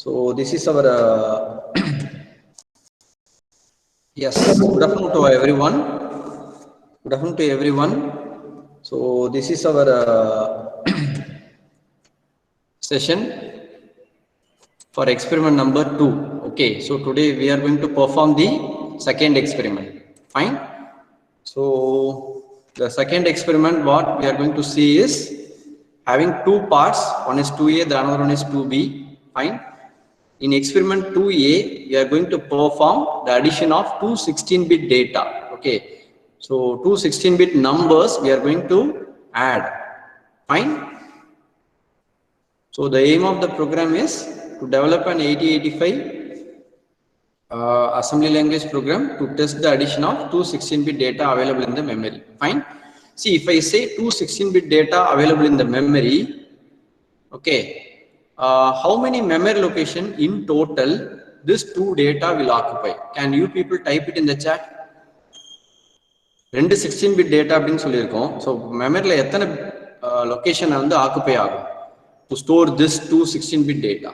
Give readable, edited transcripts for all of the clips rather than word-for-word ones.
So this is our yes. Good afternoon to everyone. Good afternoon to everyone. So this is our session for experiment number 2. Okay. So today we are going to perform the second experiment. Fine. So the second experiment, what we are going to see is having two parts. One is 2A, the other one is 2B. Fine. In experiment 2A, we are going to perform the addition of two 16-bit data. Okay. So two 16-bit numbers we are going to add. Fine. So the aim of the program is to develop an 8085 assembly language program to test the addition of two 16-bit data available in the memory. Fine. See, if I say two 16-bit data available in the memory, okay, how many memory location in total this two data will occupy? Can you people type it in the chat? ரெண்டு 16-bit data அப்படின்னு சொல்லியிருக்கோம். So மெமரியில் எத்தனை லொக்கேஷனை வந்து occupy ஆகும் to store this two 16-bit data?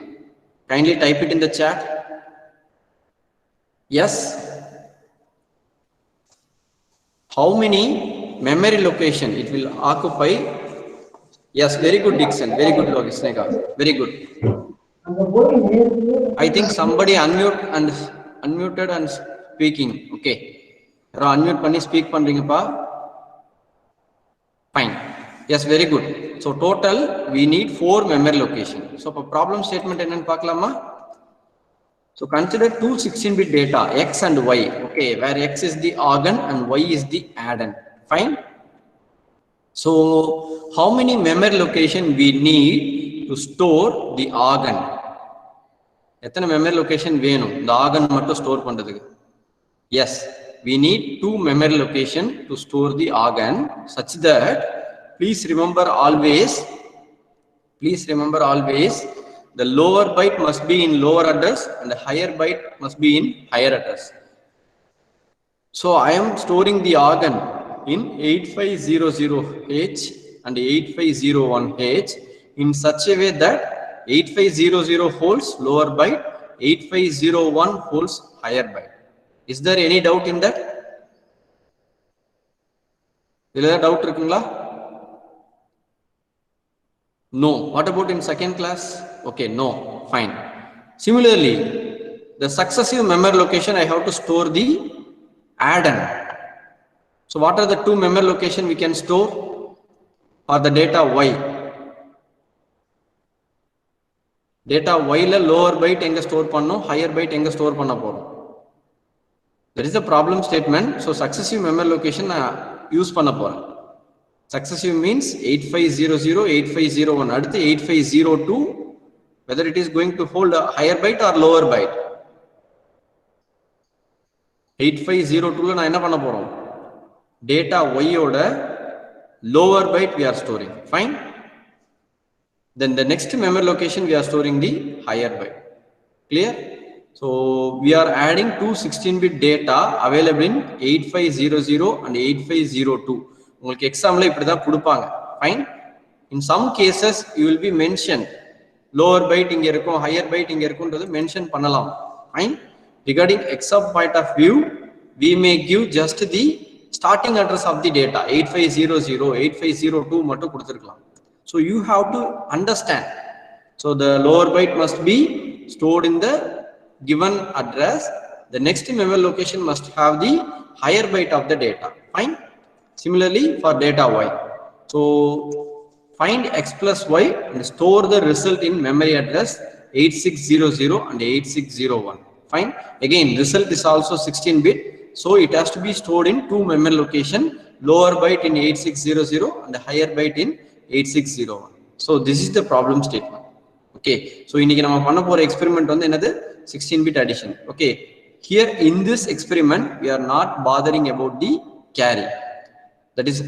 Kindly type it in the chat. Yes. How many memory location it will occupy? Yes, very good, Dixon. Very good, Logisnega. Very good. I think somebody unmuted and speaking. Okay. Unmute panni speak pandringa pa. Fine. Yes, very good. So total we need 4 memory location. So for problem statement enna paakalama. So consider two 16-bit data x and y. Okay, where x is the organ and y is the addend. Fine. So how many memory location we need to store the organ? எத்தனை memory location வேணும் the organ மட்டும் store பண்றதுக்கு? Yes, we need 2 memory location to store the organ, such that please remember always the lower byte must be in lower address and the higher byte must be in higher address. So I am storing the organ in 8500H and 8501H in such a way that 8500 holds lower byte, 8501 holds higher byte. Is there any doubt in that? Is there doubt irukungla? No. What about in second class? Okay, no. Fine. Similarly, the successive memory location I have to store the addend. So what are the two memory location we can store for the data y? Data y la lower byte enga store pannom, higher byte enga store panna porom. That is the problem statement. So successive memory location use panna porom. Successive means 8500, 8501. Adutha 8502, whether it is going to hold a higher byte or lower byte. 8502 la na enna panna porom? Data y oda lower byte we are storing. Fine. Then the next memory location we are storing the higher byte. Clear? So we are adding two 16-bit data available in 8500 and 8502. உங்களுக்கு எக்ஸாம்ல இப்படிதான் கொடுப்பாங்க. Fine. In some cases you will be mentioned lower byte இங்க இருக்கும், higher byte இங்க இருக்கும்ன்றது mention பண்ணலாம். Fine. Regarding exam point of view, we may give just the starting address of the data 8500, 8502 மட்டும் கொடுத்திருக்கலாம். So you have to understand. So the lower byte must be stored in the given address. The next memory location must have the higher byte of the data. Fine. Similarly for data y. So find x plus y and store the result in memory address 8600 and 8601. Fine. Again, result is also 16-bit. So it has to be stored in two memory location, lower byte in 8600 and higher byte in 8601. So this is the problem statement. Okay. So இன்னைக்கு நம்ம பண்ண போற experiment வந்து என்னது 16-bit addition. Okay. Here in this experiment we are not bothering about the carry. That is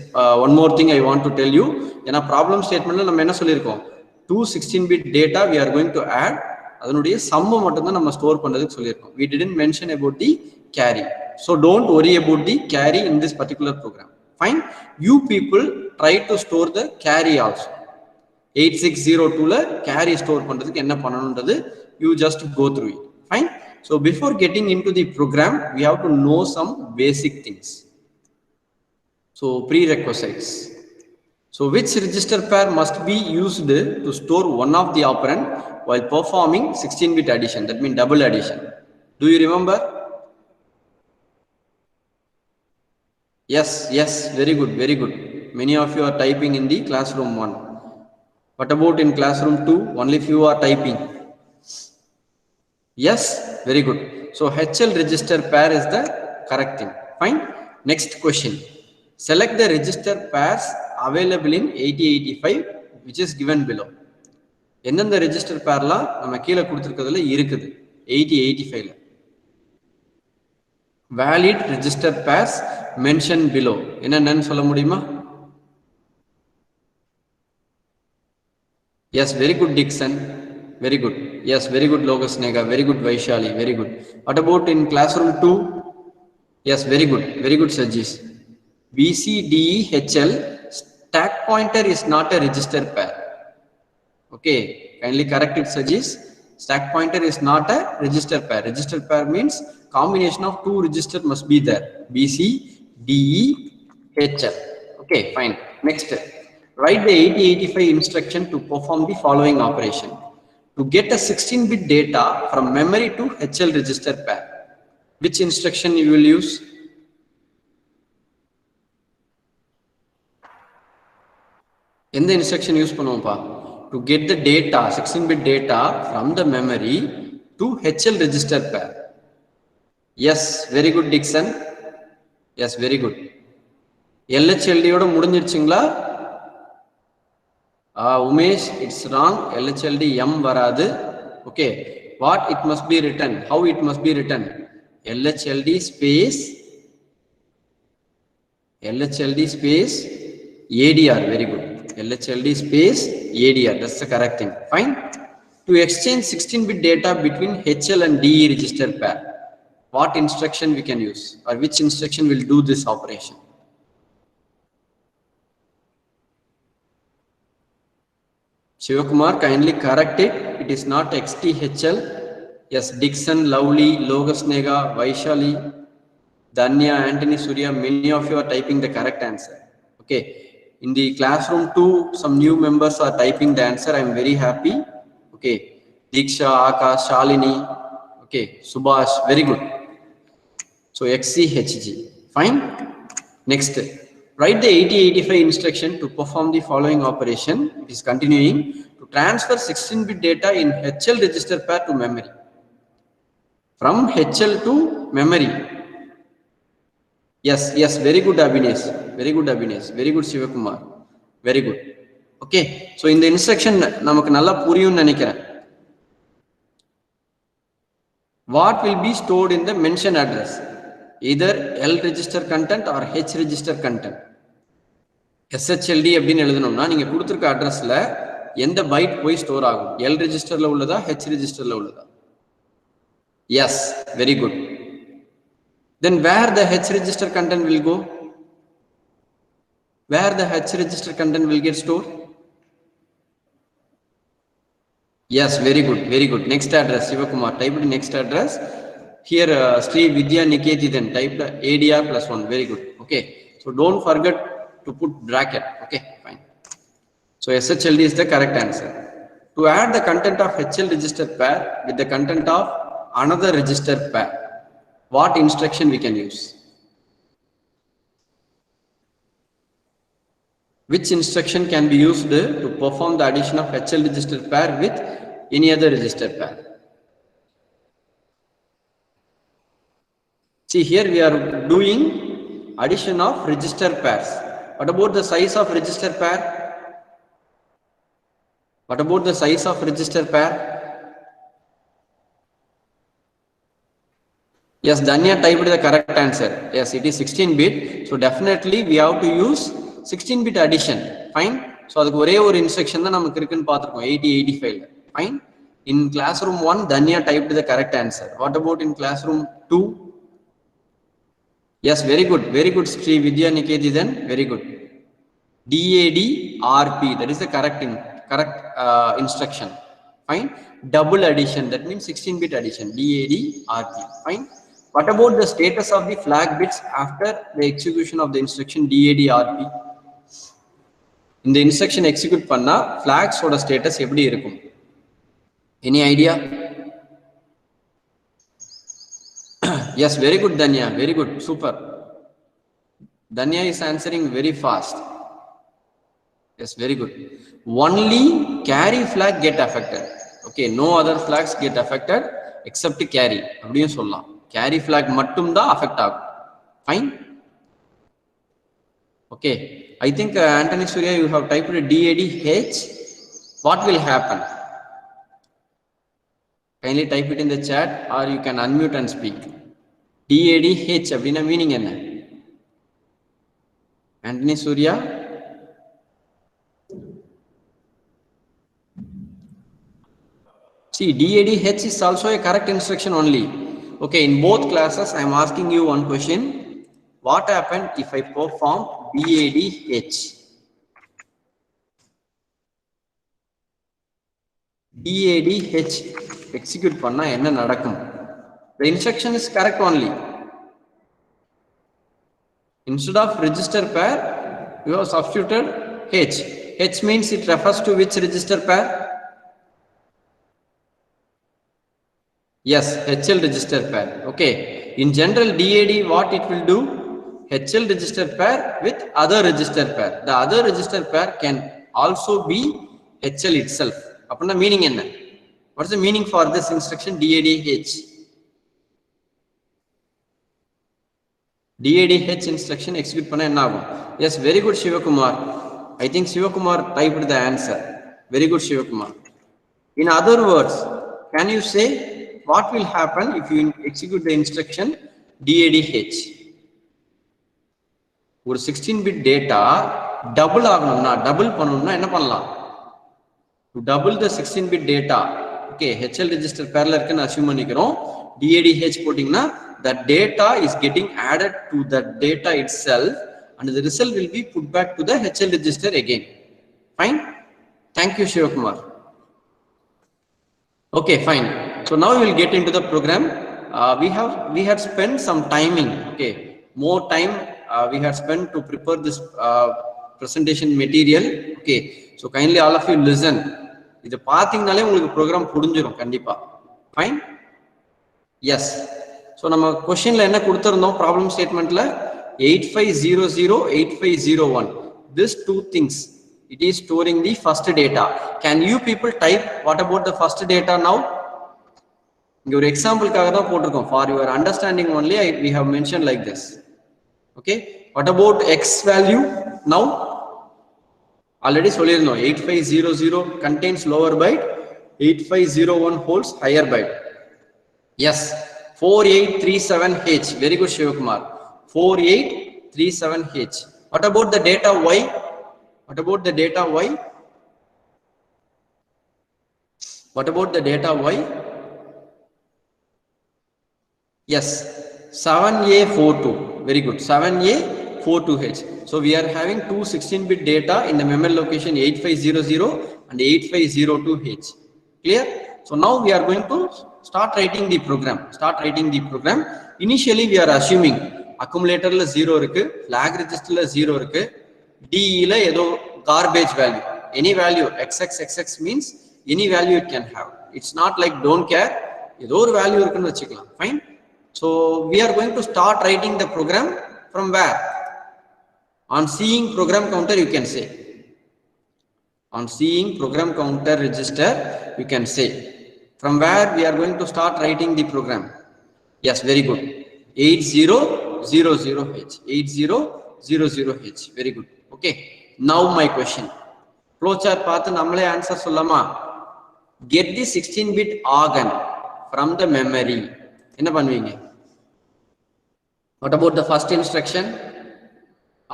one more thing I want to tell you. ஏன்னா problem statementல நம்ம என்ன சொல்லியிருக்கோம்? Two 16-bit data we are going to add. அதனுடைய sum மட்டும் தான் நம்ம store பண்றதுக்கு சொல்லியிருக்கோம். We didn't mention about the carry. So don't worry about the carry in this particular program. Fine. You people try to store the carry also. 8602 la carry store பண்றதுக்கு என்ன பண்ணனும்ன்றது you just go through it. Fine. So before getting into the program, we have to know some basic things. So prerequisites. So which register pair must be used to store one of the operand while performing 16-bit addition? That means double addition. Do you remember? Yes, very good, very good. Many of you are typing in the classroom 1. What about in classroom 2? Only few are typing. Yes, very good. So HL register pair is the correct thing. Fine. Next question. Select the register pairs available in 8085 which is given below. எந்தெந்த register பேர்லாம் நம்ம கீழே கொடுத்துருக்கிறதுல இருக்குது 8085ல valid register pairs mentioned below என்னன்னு சொல்ல முடியுமா? Yes, very good Dixon, very good. Yes, very good Logas Nega, very good Vaishali, very good. What about in classroom 2? Yes, very good Sajis. BCDEHL stack pointer is not a register pair. Okay, kindly correct it, Sajis. Stack pointer is not a register pair. Register pair means combination of two registers must be there. BCDEHL. Okay, fine. Next, write the 8085 instruction to perform the following operation. To get a 16-bit data from memory to HL register pair. Which instruction you will use? In the instruction use பண்ணுவோம்ப்பா to get the data 16-bit data from the memory to HL register pair. Yes, very good Dixon. Yes, very good. LHLD ஓட முடிஞ்சிருச்சுங்களா? Umesh, it's wrong. LHLD M varadu. Okay, what it must be written? How it must be written? LHLD space ADR. Very good. LHLD space ADR. That's the correct thing. Fine. To exchange 16-bit data between HL and DE register pair, what instruction we can use, or which instruction will do this operation? Shivakumar, kindly correct it. It is not XTHL. Yes, Dixon, Lovely, Logas Nega, Vaishali, Danya, Anthony, Surya, many of you are typing the correct answer. Okay. In the classroom 2, some new members are typing the answer. I am very happy. Okay. Diksha, Akash, Shalini. Okay. Subhash, very good. So XCHG. Fine. Next. Write the 8085 instruction to perform the following operation. It is continuing to transfer 16-bit data in HL register pair to memory. From HL to memory. Yes, very good Abhinesh. Very good Shivakumar. Very good. Okay, so in the instruction namakku nalla puriyum nenikiren. What will be stored in the mention address? Either L register content or H register content. SHLD அப்படினு எழுதணும்னா நீங்க கொடுத்திருக்க அட்ரஸ்ல எந்த byte போய் store ஆகும்? L ரெஜிஸ்டர்ல உள்ளதா H ரெஜிஸ்டர்ல உள்ளதா? Yes, very good. Then where the H register content will go? Where the H register content will get stored? Yes, very good. Next address, Shivakumar, type the next address. Here, Sri Vidya Niketi, then type the ADR +1. Very good. Okay. So don't forget to put bracket. Okay, fine. So SHLD is the correct answer. To add the content of HL register pair with the content of another register pair, what instruction we can use? Which instruction can be used to perform the addition of HL register pair with any other register pair? See, here we are doing addition of register pairs. What about the size of register pair? What about the size of register pair? Yes, Danya typed the correct answer. Yes, it is 16-bit. So definitely we have to use 16-bit addition. Fine. So adukku ore or instruction da namakku irukku paathirukom 8085 la. Fine. In classroom 1, Danya typed the correct answer. What about in classroom 2? Yes, very good Sri Vidya Niketi, then very good. DAD RP, that is the correct instruction. Fine. Double addition, that means 16-bit addition, DAD RP. Fine. What about the status of the flag bits after the execution of the instruction DAD RP? In the instruction execute panna flags oda status eppadi irukum? Any idea? Yes, very good Danya, very good, super. Danya is answering very fast. Yes, very good. Only carry flag get affected. Okay, no other flags get affected except carry. அப்படியே சொல்லலாம். Carry flag மட்டும் தான் affect ஆகும். Fine. Okay, I think Anthony Surya, you have typed DADH. What will happen? Kindly type it in the chat or you can unmute and speak. DADH அப்படினா meaning என்ன? Anthony Surya. See, DADH is also a correct instruction only. Okay, in both classes, I am asking you one question. What happened if I perform DADH? DADH execute panna enna nadakum? The instruction is correct only. Instead of register pair, you have substituted H. H means it refers to which register pair? Yes, HL register pair. Okay. In general, DAD, what it will do? HL register pair with other register pair. The other register pair can also be HL itself. Apna meaning enna? What is the meaning for this instruction DADH? DADH instruction execute panna enna agum? Yes, very good Shivakumar. I think Shivakumar typed the answer. Very good Shivakumar. In other words, can you say what will happen if you execute the instruction DADH? ஒரு 16-bit data double ஆகணும்னா double பண்ணனும்னா என்ன பண்ணலாம்? To double the 16-bit data, okay, HL register parallel இருக்குன்னு assume பண்ணிக்கிறோம். DADH போட்டிங்கன்னா that data is getting added to that data itself and the result will be put back to the HL register again. Fine? Thank you Shivakumar. Okay, fine. So now we will get into the program. We had spent some timing. Okay, more time we had spent to prepare this presentation material. Okay, so kindly all of you listen. இது பாத்தீங்கனாலே உங்களுக்கு program புரிஞ்சிரும் கண்டிப்பா. Fine? Yes. So நம்ம questionல என்ன கொடுத்திருந்தோம் problem statementல 8500 8501. These two things, it is storing the first data. Can you people type what about the first data now? இங்க ஒரு எக்ஸாம்பிளுக்காக தான் போட்டுருக்கோம். For your understanding only, we have mentioned like this. Okay, what about X value now? Already சொல்லிருந்தோம் 8500 contains lower byte, 8501 holds higher byte. Yes, 4837H. Very good Shivakumar. 4837H. What about the data Y? What about the data Y? What about the data Y? Yes, 7A42. Very good. 7A42H. So we are having two 16-bit data in the memory location 8500 and 8502H. Clear? So now we are going to start writing the program. Initially we are assuming accumulator la 0 irukku, flag register la 0 irukku, DE la edo garbage value. Any value XXXX means any value it can have. It's not like don't care. Edo or value irukku vechikalam. Fine. So we are going to start writing the program from where? On seeing program counter you can say. On seeing program counter register you can say. From where we are going to start writing the program? Yes, very good. 8000H. 8000H. Very good. Okay. Now my question. Flowchart path nammale answer sollama. Get the 16-bit organ from the memory. என்ன பண்ணுவீங்க? What about the first instruction?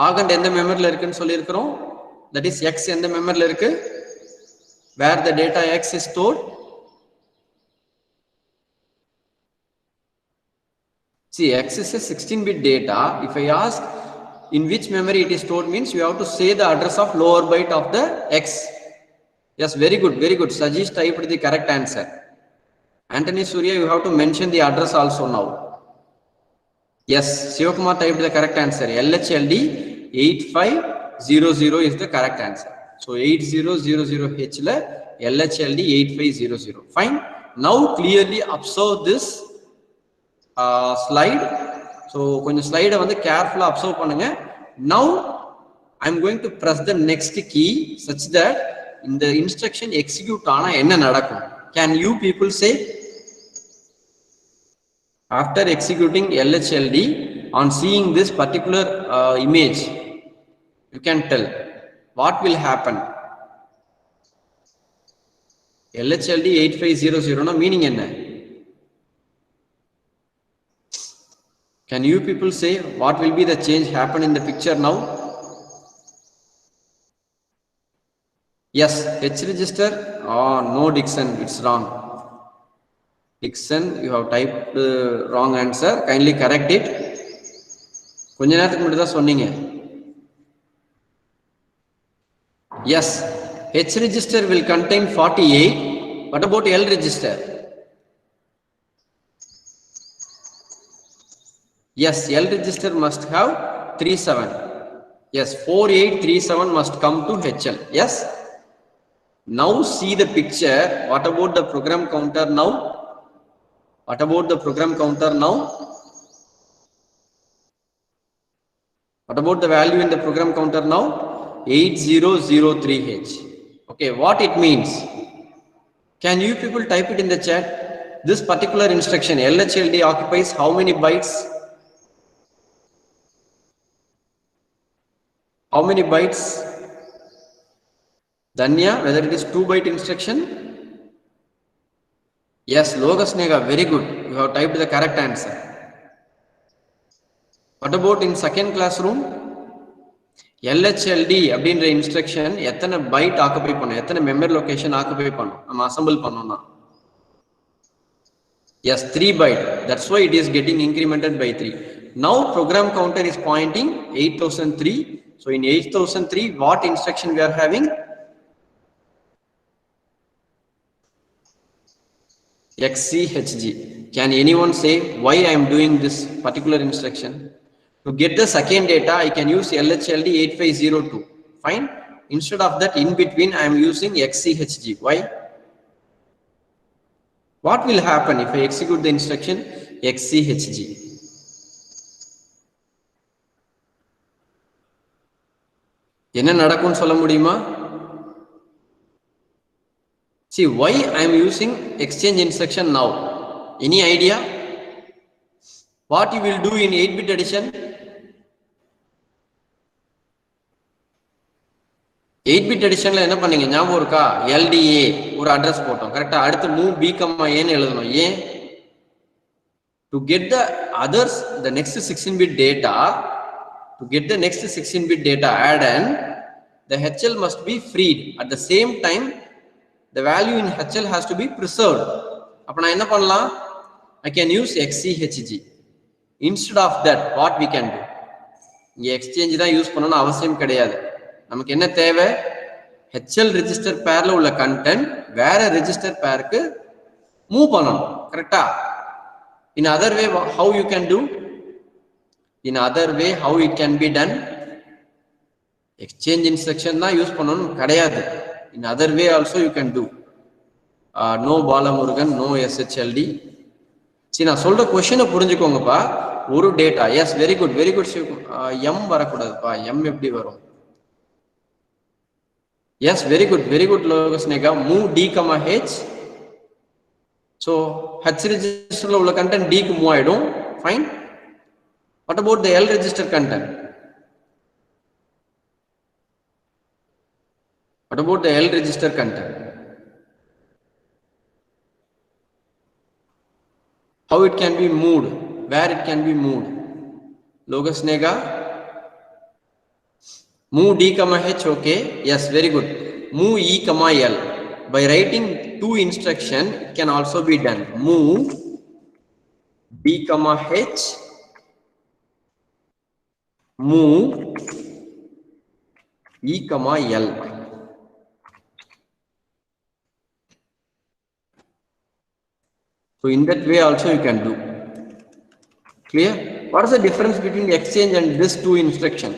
Argand எந்த மெமரில இருக்குன்னு சொல்லியிருக்கிறோம். That is X எந்த மெமரில இருக்கு? Where the data X is stored? See, X is a 16-bit data. If I ask in which memory it is stored means you have to say the address of lower byte of the X. Yes, very good, very good. Sajesh typed the correct answer. Anthony Surya, you have to mention the address also now. Yes, Sivakumar typed the correct answer. LHLD 8500 is the correct answer. So 8000H LHLD 8500. Fine. Now clearly observe this slide. So konja slide வந்து carefully observe பண்ணுங்க. Now I am going to press the next key such that in the instruction execute ஆனா என்ன நடக்கும்? Can you people say? After executing LHLD, on seeing this particular image, you can tell what will happen. LHLD 8500 na meaning enna? Can you people say what will be the change happen in the picture now? Yes, H register. Oh no, Dixon, it's wrong. Dixon, you have typed wrong answer. Kindly correct it. கொஞ்ச நேரத்துக்கு முன்னாடி தான் சொன்னீங்க. Yes, H register will contain 48. What about L register? Yes, L register must have 37. Yes, 4837 must come to HL. Yes. Now see the picture. What about the program counter now? What about the program counter now? What about the value in the program counter now? 8003H. Okay, what it means? Can you people type it in the chat? This particular instruction LHLD occupies how many bytes? How many bytes? Danya, whether it is 2-byte instruction? Yes, Logas Nega, very good. You have typed the correct answer. What about in second classroom? LHLD அப்படின்ற instruction எத்தனை byte occupy பண்ணும், எத்தனை memory location occupy பண்ணும், நம்ம assemble பண்ணோம்னா? Yes, 3 byte. That's why it is getting incremented by 3. Now program counter is pointing 8003. So in 8003, what instruction we are having? XCHG. Can anyone say why I am doing this particular instruction? To get the second data, I can use LHLD 8502. Fine. Instead of that, in between, I am using XCHG. Why? What will happen if I execute the instruction XCHG? என்ன நடக்கும்னு சொல்ல முடியுமா? See why I am using exchange instruction now. Any idea? What you will do in 8-bit addition? 8-bit additionல என்ன பண்ணீங்க ஞாபகம் இருக்கா? LDA ஒரு address போட்டோம் கரெக்ட்டா. அடுத்து move b, a ன்னு எழுதணும். ஏன்? To get the others, the next 16-bit data, to get the next 16-bit data add-in, the HL must be freed. At the same time, the value in HL has to be preserved. அப்ப நான் என்ன பண்ணலாம்? I can use XCHG. Instead of that, what we can do? இங்க exchange தான் use பண்ணனும் அவசியம் கிடையாது. நமக்கு என்ன தேவை? HL register pairல உள்ள content வேற register pairக்கு மூவ் பண்ணனும். கரெக்ட்டா? In other way, how you can do? In other way, how it can be done? Exchange instruction தான் யூஸ் பண்ணனும் கிடையாது. In other way also you can do. No Balamurugan, no SHLD. See, நான் சொல்ற question புரிஞ்சுக்கோங்கப்பா. ஒரு data. Yes, very good, very good. M வரக்கூடாதுப்பா. M எப்படி வரும்? Yes, very good, very good. Logas Nega. Move D, H. So H register உள்ள content D க்கு move ஆயிடும். Fine. What about the L register content? What about the L register content? How it can be moved? Where it can be moved? Logas Nega. Move D, H. Okay. Yes, very good. Move E, L. By writing two instruction, it can also be done. Move D, H. Move E, L. So in that way also you can do. Clear? What is the difference between the exchange and this two instruction?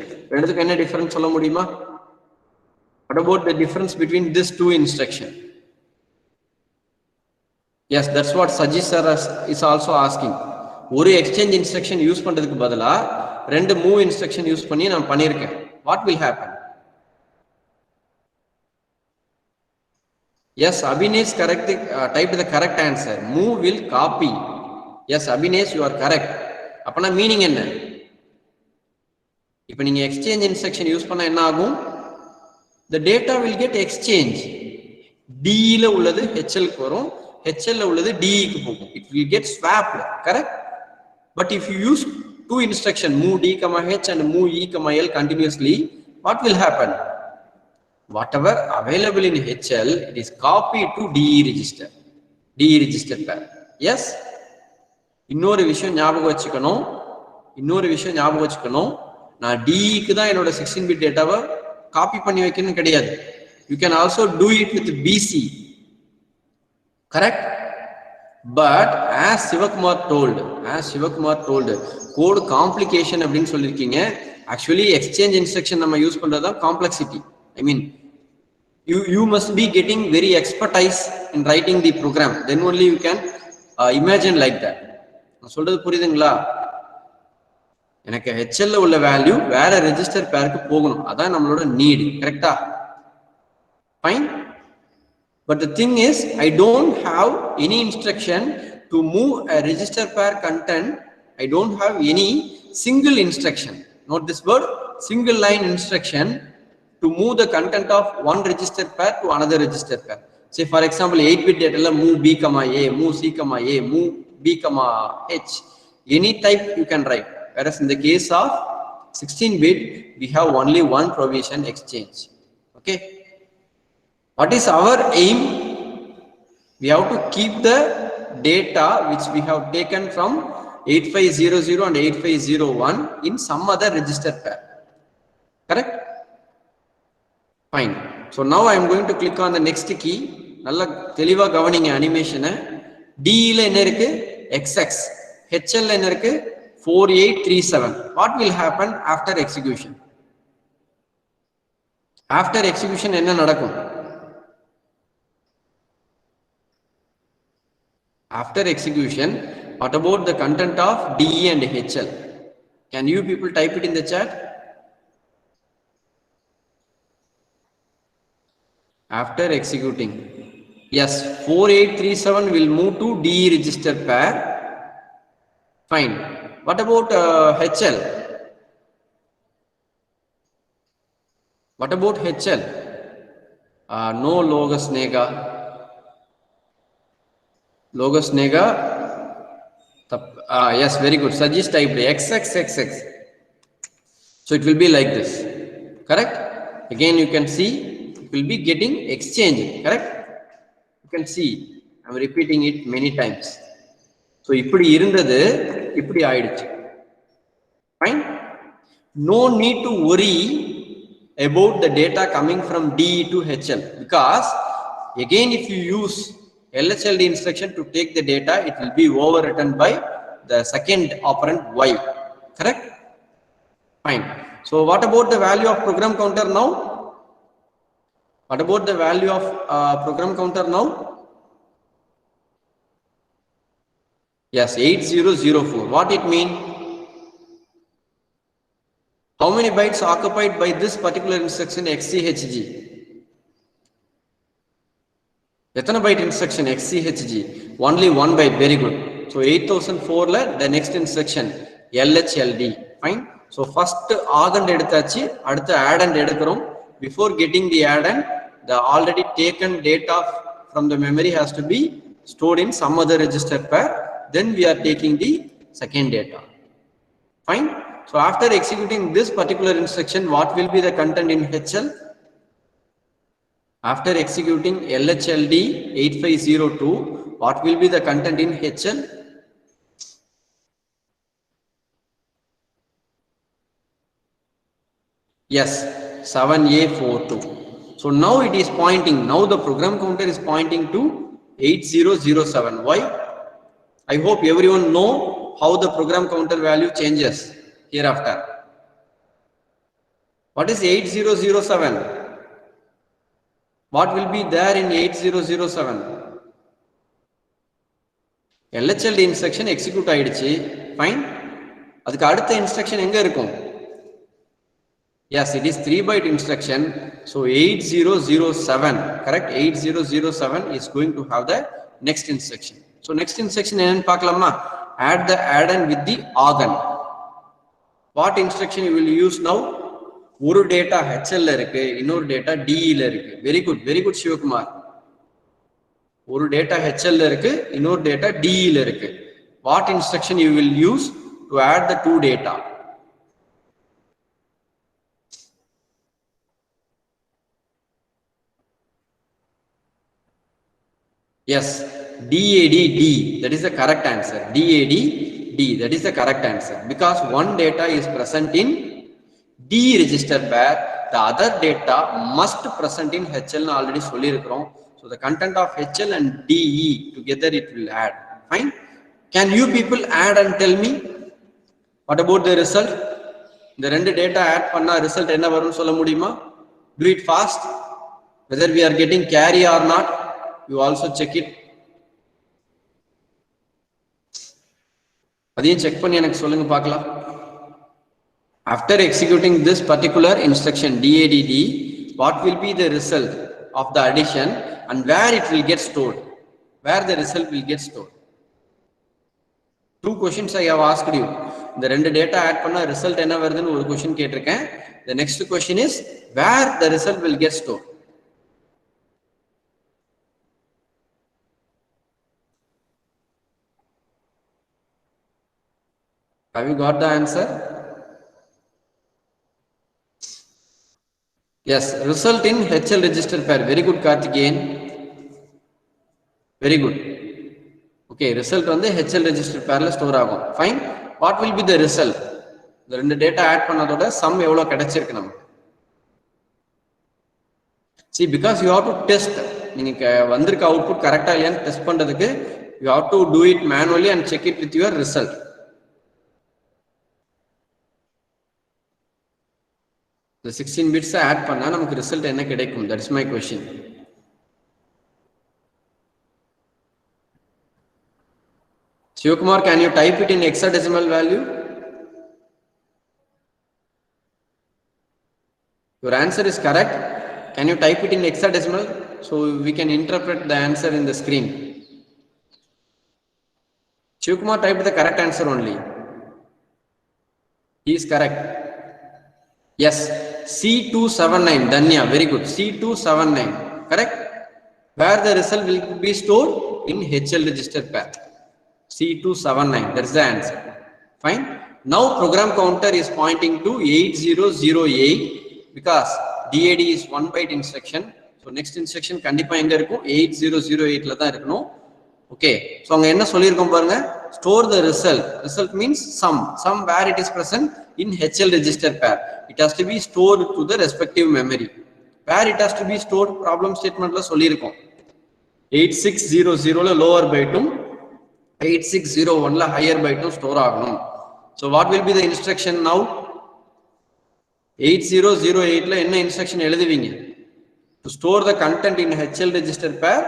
What about the difference between this two instruction? Yes, that's what Sajid sir is also asking. One exchange instruction use பண்றதுக்கு பதிலா ரெண்டு move instruction use பண்ணி நான் பண்ணிருக்கேன். What will happen? Yes, Abhinesh correct typed the correct answer. Move will copy. Yes, Abhinesh, you are correct. அப்பனா meaning என்ன? இப்போ நீங்க exchange instruction யூஸ் பண்ணா என்ன ஆகும்? The data will get exchange. D ல உள்ளது HL க்கு வரும், HL ல உள்ளது D க்கு போகும். It will get swapped, correct? But if you use two instruction, move D, H and move E, L continuously, what will happen? Whatever available in HL, it is copied to DE register. DE register pair. Yes? இன்னொரு விஷயம் ஞாபகம் வச்சுக்கணும், நான் DE க்கு தான் என்னோட 16 bit டேட்டாவை copy பண்ணி வைக்கணும் கிடையாது. You can also do it with BC. Correct? But as Sivakumar told, code complication அப்படின்னு சொல்லிருக்கீங்க. Actually exchange instruction நம்ம யூஸ் பண்றதா complexity. I mean, you must be getting very expertise in writing the program. Then only you can imagine like that. நான் சொல்றது புரியுதுங்களா? எனக்கு HL ல உள்ள வேல்யூ வேற ரெஜிஸ்டர் பேருக்கு போகணும். அதான் நம்மளோட நீட். கரெக்ட்டா? Fine. But the thing is, I don't have any instruction to move a register pair content. I don't have any single instruction. Note this word, single line instruction to move the content of one register pair to another register pair. Say for example, 8-bit data la move B, A, move C, A, move B, H. Any type you can write. Whereas in the case of 16-bit, we have only one provision exchange. Okay. What is our aim? We have to keep the data which we have taken from 8500 and 8501 in some other register pair. Correct? Fine. So now I am going to click on the next key. Nalla theliva gavaninga animation. D la enna irukku XX, HL la enna irukku 4837. What will happen after execution? After execution enna nadakum? After execution, what about the content of DE and HL? Can you people type it in the chat? After executing, yes, 4837 will move to DE register pair. Fine. What about HL? What about HL? No logos nega. Logos nega. Yes, very good. Suggest type XXXX. So it will be like this. Correct? Again, you can see it will be getting exchanged. Correct? You can see I am repeating it many times. So இப்படி இருந்தது இப்படி ஆயிடுச்சு. Fine? No need to worry about the data coming from DE to HL, because again if you use LHLD instruction to take the data, it will be overwritten by the second operand Y. Correct? Fine. So what about the value of program counter now? What about the value of program counter now? Yes, 8004. What it mean? How many bytes occupied by this particular instruction XCHG? எத்தனை byte instruction XCHG? Only one byte. Very good. So 8004 la the next instruction LHLD. Fine. So first add எடுத்தாச்சு, அடுத்து add எடுக்கிறோம். Before getting the add, the already taken data from the memory has to be stored in some other register pair. Then we are taking the second data. Fine. So after executing this particular instruction, what will be the content in HL? After executing LHLD 8502, what will be the content in HL? Yes, 7A42. So now it is pointing, now the program counter is pointing to 8007. Why? I hope everyone know how the program counter value changes hereafter. What is 8007? What will be there in 8007? LHLD instruction execute ஆயிடுச்சு. Fine. அதுக்கு அடுத்த instruction எங்க இருக்கும்? Yes, it is 3-byte instruction. So 8007, correct? 8007 is going to have the next instruction. So next instruction என்னன்னு பார்க்கலாமா? Add the add-on with the organ. What instruction you will use now? ஒரு data HL இருக்கு, இன்னொரு data DE இருக்கு. Very good Sivakumar. ஒரு data HL இருக்கு, இன்னொரு data DE இருக்கு. What instruction you will use to add the two data? Yes, DADD, that is the correct answer. DADD, that is the correct answer. Because one data is present in D register pair, the other data must present in HL already சொல்லிருக்கிறோம். So the content of HL and DE together it will add. Fine. Can you people add and tell me what about the result? இந்த ரெண்டு data add பண்ணா result என்ன வரும்னு சொல்ல முடியுமா? Do it fast. Whether we are getting carry or not, you also check it. அதையும் check பண்ணி எனக்கு சொல்லுங்க பார்க்கலாம். After executing this particular instruction DADD, what will be the result of the addition and where it will get stored? Where the result will get stored? Two questions I have asked you. இந்த ரெண்டு data add பண்ணா result என்ன வருதுன்னு ஒரு question கேட்டிருக்கேன். The next question is where the result will get stored. Have you got the answer? Yes, result in HL register pair. Very good, Karthikeyan. Very good. Okay, result on the HL register pair la store agum. Fine. What will be the result? The rendu data add பண்ணதோட sum எவ்வளவு கிடைச்சிருக்கு நமக்கு? See, because you have to test. நீங்க வந்திருக்க output கரெக்ட்டா இல்லையான்னு test பண்றதுக்கு you have to do it manually and check it with your result. The 16 bits add பண்ணா நமக்கு ரிசல்ட் என்ன கிடைக்கும்? That is my question. Shivakumar, can you type it in hexadecimal value? Your answer is correct. Can you type it in hexadecimal so we can interpret the answer in the screen? Shivakumar typed the correct answer only. He is correct. Yes, C279, Danya, very good. C279, correct? Where the result will be stored? In HL register pair. C279, that's the answer. Fine. Now program counter is pointing to 8008 because DAD is 1-byte instruction. So next instruction kandipa enga irukum 8008 la dhaan iruknom. Okay, so anga enna sollirkom parunga, store the result. Result means sum where it is present in HL register pair. It has to be stored to the respective memory. Where it has to be stored, problem statement la sollirkom 8600 la lower byte 8601 la higher byte store aganum. So what will be the instruction now? 8008 la enna instruction எழுதுவீங்க? To store the content in HL register pair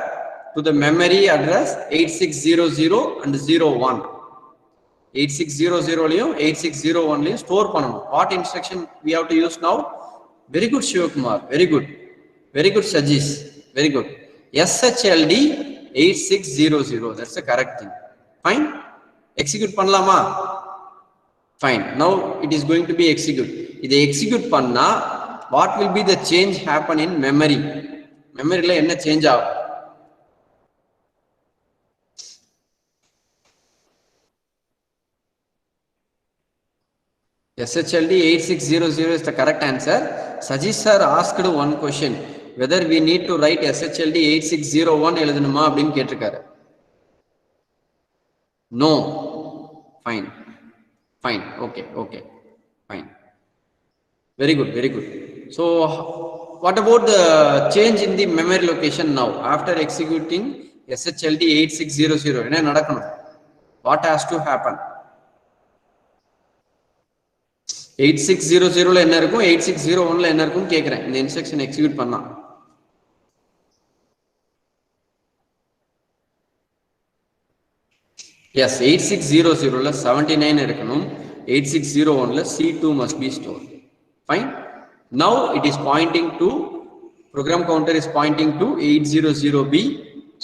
to the memory address 8600 and 01. 8600 லையும் 8601 லையும் store பண்ணணும். What instruction we have to use now? Very good, Shivakumar. Very good. Very good, Sajis. Very good. SHLD 8600. That's the correct thing. Fine. Execute பண்ணலாமா? Fine. Now it is going to be execute. இதை execute பண்ணா what will be the change happen in memory? Memory ல என்ன change ஆகும்? SHLD 8600 is the correct answer. Sajis sir asked one question, whether we need to write SHLD 8601 எழுதணுமா அப்படின்னு கேட்டிருக்காரு. No. Fine. Okay. Fine. Very good. So what about the change in the memory location now after executing SHLD 8600? என்ன நடக்கணும்? What has to happen? 8600 என்ன இருக்கும் 8601 என்ன இருக்கும் கேக்குறேன் இந்த இன்ஸ்ட்ரக்ஷன் எக்ஸிக்யூட் பண்ணா. Yes, 8600 ல 79 இருக்கணும். 8601 ல C2 must be stored. Fine. Now it is pointing to program counter is pointing to 800B.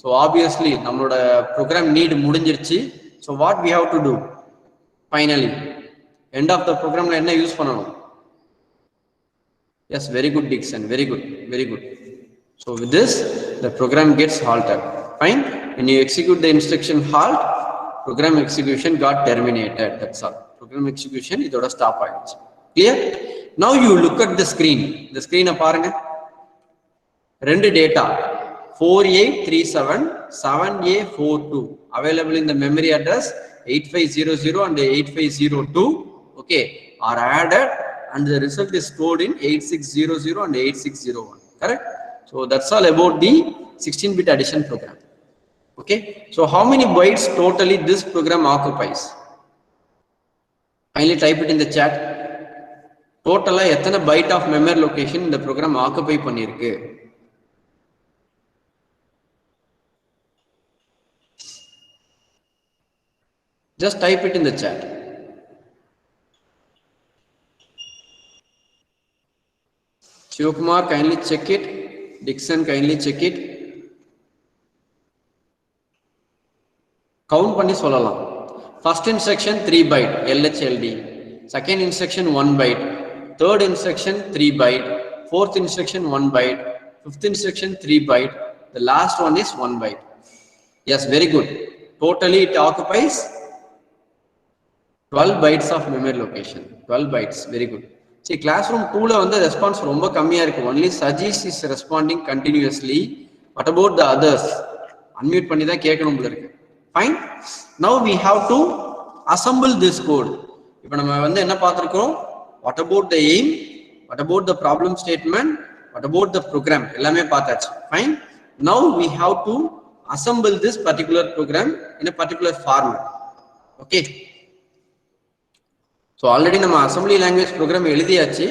So obviously நம்மளோட program need முடிஞ்சிருச்சு. So what we have to do? Finally, end of the program ல என்ன use பண்ணணும்? Yes, very good Dixon, very good, very good. So with this the program gets halted. Fine. When you execute the instruction halt, program execution got terminated. That's all. Program execution இதோட stop ஆயிடுச்சு. Clear? Now you look at the screen. The screen பாருங்க. ரெண்டு data 4837 7A42 available in the memory address 8500 and 8502, okay, are added and the result is stored in 8600 and 8601. Correct? So that's all about the 16-bit addition program. Okay, so how many bytes totally this program occupies? Kindly type it in the chat. Total எத்தனை byte of memory location இந்த program occupy பண்ணிருக்கு? Just type it in the chat. Shivakumar, kindly check it. Dixon, kindly check it. Count பண்ணி சொல்லலாம். First instruction 3 byte LHLD. Second instruction 1 byte. Third instruction 3 byte. Fourth instruction 1 byte. Fifth instruction 3 byte. The last one is 1 byte. Yes, very good. Totally it occupies 12 bytes of memory location. 12 bytes, very good. See, classroom 2 la வந்து response ரொம்ப கம்மியா இருக்கு. Only Sajis is responding continuously. What about the others? Unmute பண்ணி தான் கேட்கணும் போல இருக்கு. Fine. Now we have to assemble this code. இப்போ நம்ம வந்து என்ன பார்த்திருக்கோம்? What about the aim? What about the problem statement? What about the program? எல்லாமே பார்த்தாச்சு. Fine. Now we have to assemble this particular program in a particular format. Okay. So already நம்ம assembly language program எழுதியாச்சு.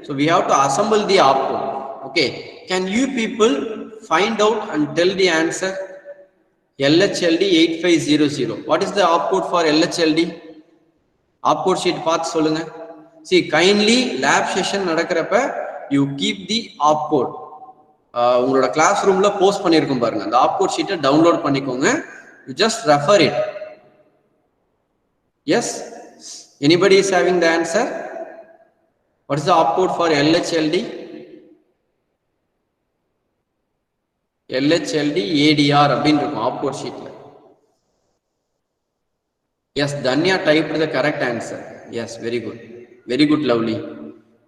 So we have to assemble the opcode. Okay. Can you people find out and tell the answer? LHLD 8500. What is the opcode for LHLD? Opcode sheet பார்த்து சொல்லுங்க. See, kindly lab session நடக்கிறப்ப you keep the opcode. உங்களோட class ரூம்ல post பண்ணிருக்கும் பாருங்க. அந்த opcode sheet download பண்ணிக்கோங்க. You just refer it. Yes. Anybody is having the answer? What is the opcode for LHLD? LHLD ADR அப்படின்னு இருக்கும் opcode sheetல. Yes, Danya typed the correct answer. Yes, very good. Very good, lovely.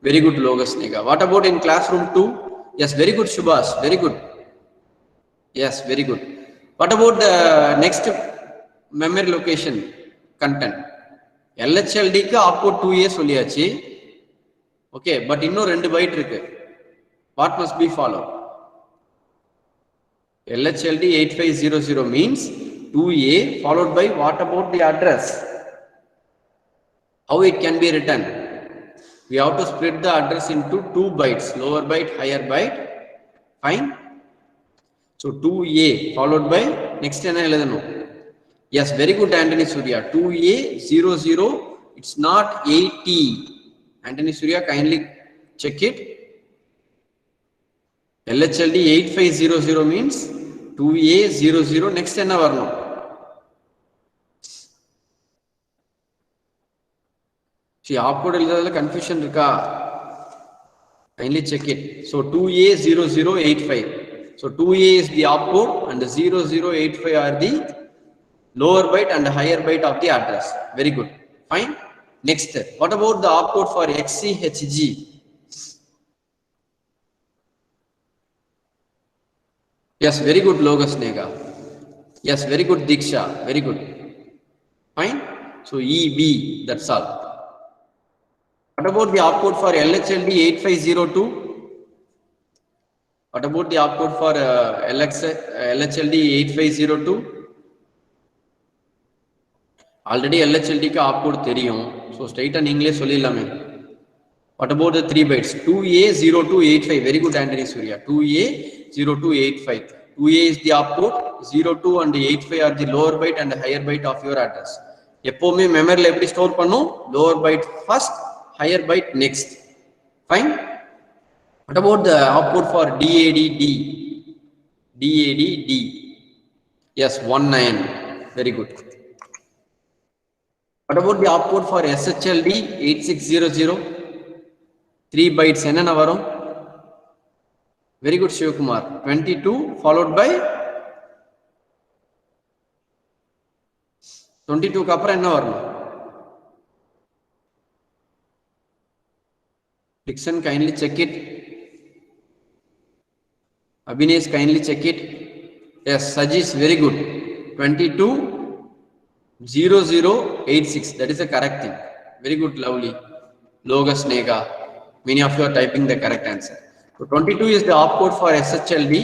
Very good, Logus Nega. What about in classroom 2? Yes, very good, Shubhas. Very good. Yes, very good. What about the next memory location content? LHLD க்கு opcode 2A சொல்லியாச்சு. Okay, but இன்னும் 2 byte இருக்கு. What must be followed? LHLD 8500 means 2A followed by what about the address? How it can be written? We have to split the address into 2 bytes, lower byte, higher byte. Fine. So 2A followed by next என்ன எழுதணும்? Yes, very good, Anthony Surya. 2A00. It's not 80. Anthony Surya, kindly check it. LHLD 8500 means 2A00. Next என்ன வரணும்? See, opcode எழுதுறதுல confusion இருக்கா? Kindly check it. So 2A0085. So 2A is the opcode and the 0085 are the lower byte and higher byte of the address. Very good. Fine. Next, what about the opcode for XCHG? Yes, very good, Logus Nega. Yes, very good, Diksha. Very good. Fine. So EB, that's all. What about the opcode for LHLD 8502? What about the opcode for LHLD 8502? Already LHLD க்கு opcode தெரியும். So ஸ்ட்ரைட்டா நீங்களே சொல்லிடலாமே. What about the 3 bytes? 2A0285. Very good, Anthony Surya. 2A0285. 2A is the opcode. 02 and 85 are the lower byte and the higher byte of your address. எப்போவுமே மெமரியில் எப்படி store பண்ணும்? Lower byte first, higher byte next. Fine. What about the opcode for DADD? DADD. Yes, 19. Very good. What about the opcode for SHLD 8600? 3 bytes என்னென்ன வரும்? Very good, Shivakumar. 22 followed by 22 க்கு அப்புறம் என்ன வரணும்? Dixon, kindly check it. Abhinesh, kindly check it. Yes, Sajis, very good. 220086. That is the correct thing. Very good, lovely. Logus Nega. Many of you are typing the correct answer. So 22 is the opcode for SHLD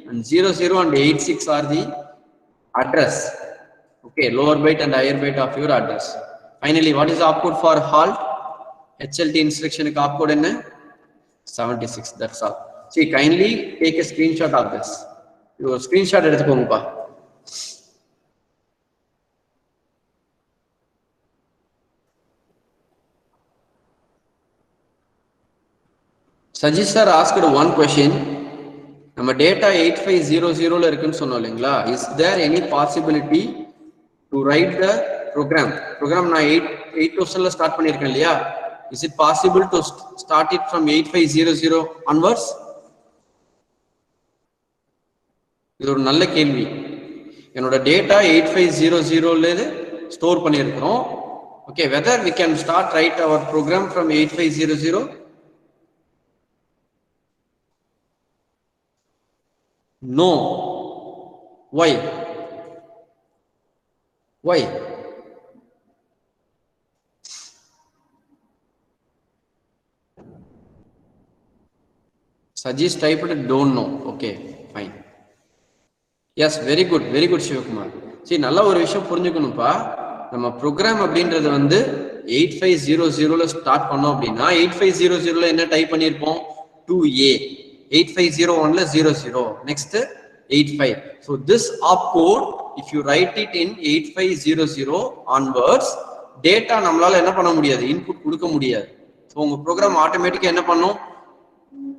and 00 and 86 are the address. Okay, lower byte and higher byte of your address. Finally, what is the opcode for halt? HLD instruction opcode in 76. That's all. See, kindly take a screenshot of this. Your screenshot எடுத்துக்கோங்கப்பா. Sajid sir asked one question. நம்ம data 8500 இருக்குன்னு சொன்னோம் இல்லைங்களா? Is there any possibility to write the program? Program நான் 8000ல start பண்ணியிருக்கேன் இல்லையா? Is it possible to start it from 8500 onwards? இது ஒரு நல்ல கேள்வி. என்னோட டேட்டா 8500ல ஸ்டோர் பண்ணியிருக்கிறோம். Okay, whether we can start write our program from 8500? No. Why? Why? Suggest typed don't know. Okay, fine. Yes, very good Shivakumar. See, நல்ல ஒரு விஷயம் புரிஞ்சுக்கணும்ப்பா. நம்ம ப்ரோக்ராம் அப்படின்றது வந்து 8500ல ஸ்டார்ட் பண்ணோம் அப்படின்னா 8500ல என்ன டைப் பண்ணியிருப்போம்? 2A. 8501ல 00. Next 85. So this opcode, if you write it in 8500 onwards, data நம்மளால என்ன பண்ண முடியாது? இன்புட் கொடுக்க முடியாது. ஸோ உங்க ப்ரோக்ராம் ஆட்டோமேட்டிக்கா என்ன பண்ணும்?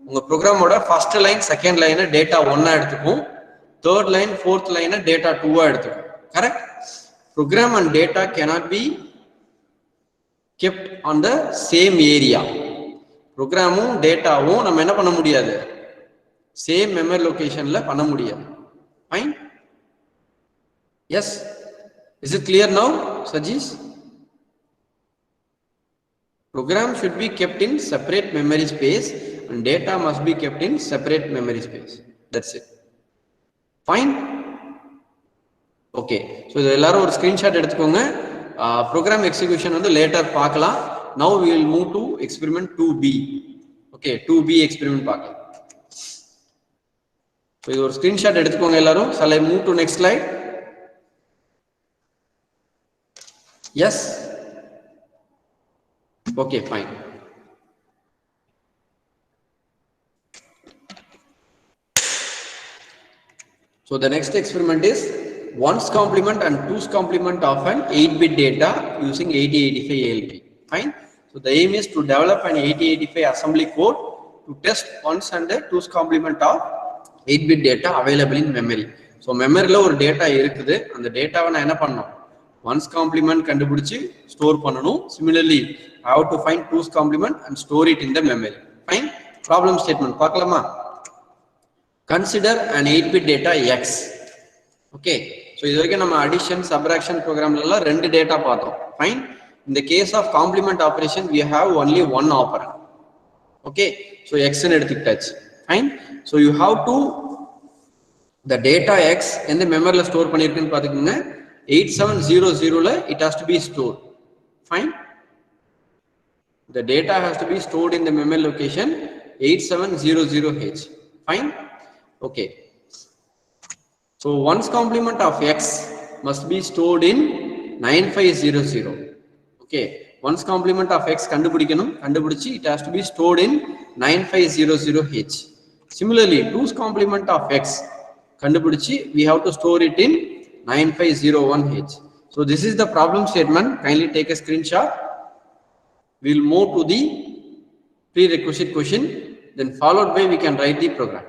உங்க ப்ரோக்ராமோட ஃபர்ஸ்ட் லைன் செகண்ட் லைனை டேட்டா 1 எடுத்துக்கும், தேர்ட் லைன் ஃபோர்த் லைனை டேட்டா 2 எடுத்துக்கும். Correct? Program and data cannot be kept on the same area. ப்ரோக்ராமும் டேட்டாவும் நம்ம என்ன பண்ண முடியாது? சேம் மெமரி லொகேஷன்ல பண்ண முடியாது. Fine? Yes. Is it clear now, சஜீஸ்? Program should be kept in separate memory space and data must be kept in separate memory space. That's it. Fine? Okay. So எல்லாரும் ஒரு ஸ்கிரீன்ஷாட் எடுத்துக்கோங்க. Program execution வந்து later பார்க்கலாம். Now we will move to experiment 2B. Okay, 2B experiment பார்க்கலாம். So இது ஒரு screenshot எடுத்துக்கோங்க எல்லாரும். Shall I move to next slide? Yes. Okay, fine. So the next experiment is 1's complement and 2's complement of an 8-bit data using 8085 ALP. Fine. So the aim is to develop an 8085 assembly code to test 1's and 2's complement of 8-bit data available in memory. So memory la ஒரு data இருக்குது. அந்த dataவை நான் என்ன பண்ணணும்? 1's complement கண்டுபிடிச்சு store பண்ணணும். Similarly, I have to find 2's complement and store it in the memory. Fine. Problem statement பார்க்கலாமா? Consider an 8-bit data X. Okay. So இது வரைக்கும் நம்ம addition, subtraction programல எல்லாம் ரெண்டு data பார்த்தோம். Fine. In the case of complement operation, we have only one operand. Okay. So X ன்னு எடுத்துக்கிட்டாச்சு. Fine. So you have to the data X எந்த மெமரில store பண்ணிருக்குன்னு பாத்துக்கோங்க. 8700ல it has to be stored. Fine. The data has to be stored in the memory location 8700H. Fine. Okay. So 1's complement of X must be stored in 9500. Okay, ones complement of x kandupidikanum, kandupidichi it has to be stored in 9500h. Similarly, 2's complement of x kandupidichi we have to store it in 9501h. So this is the problem statement. Kindly take a screenshot. We will move to the prerequisite question, then followed by we can write the program.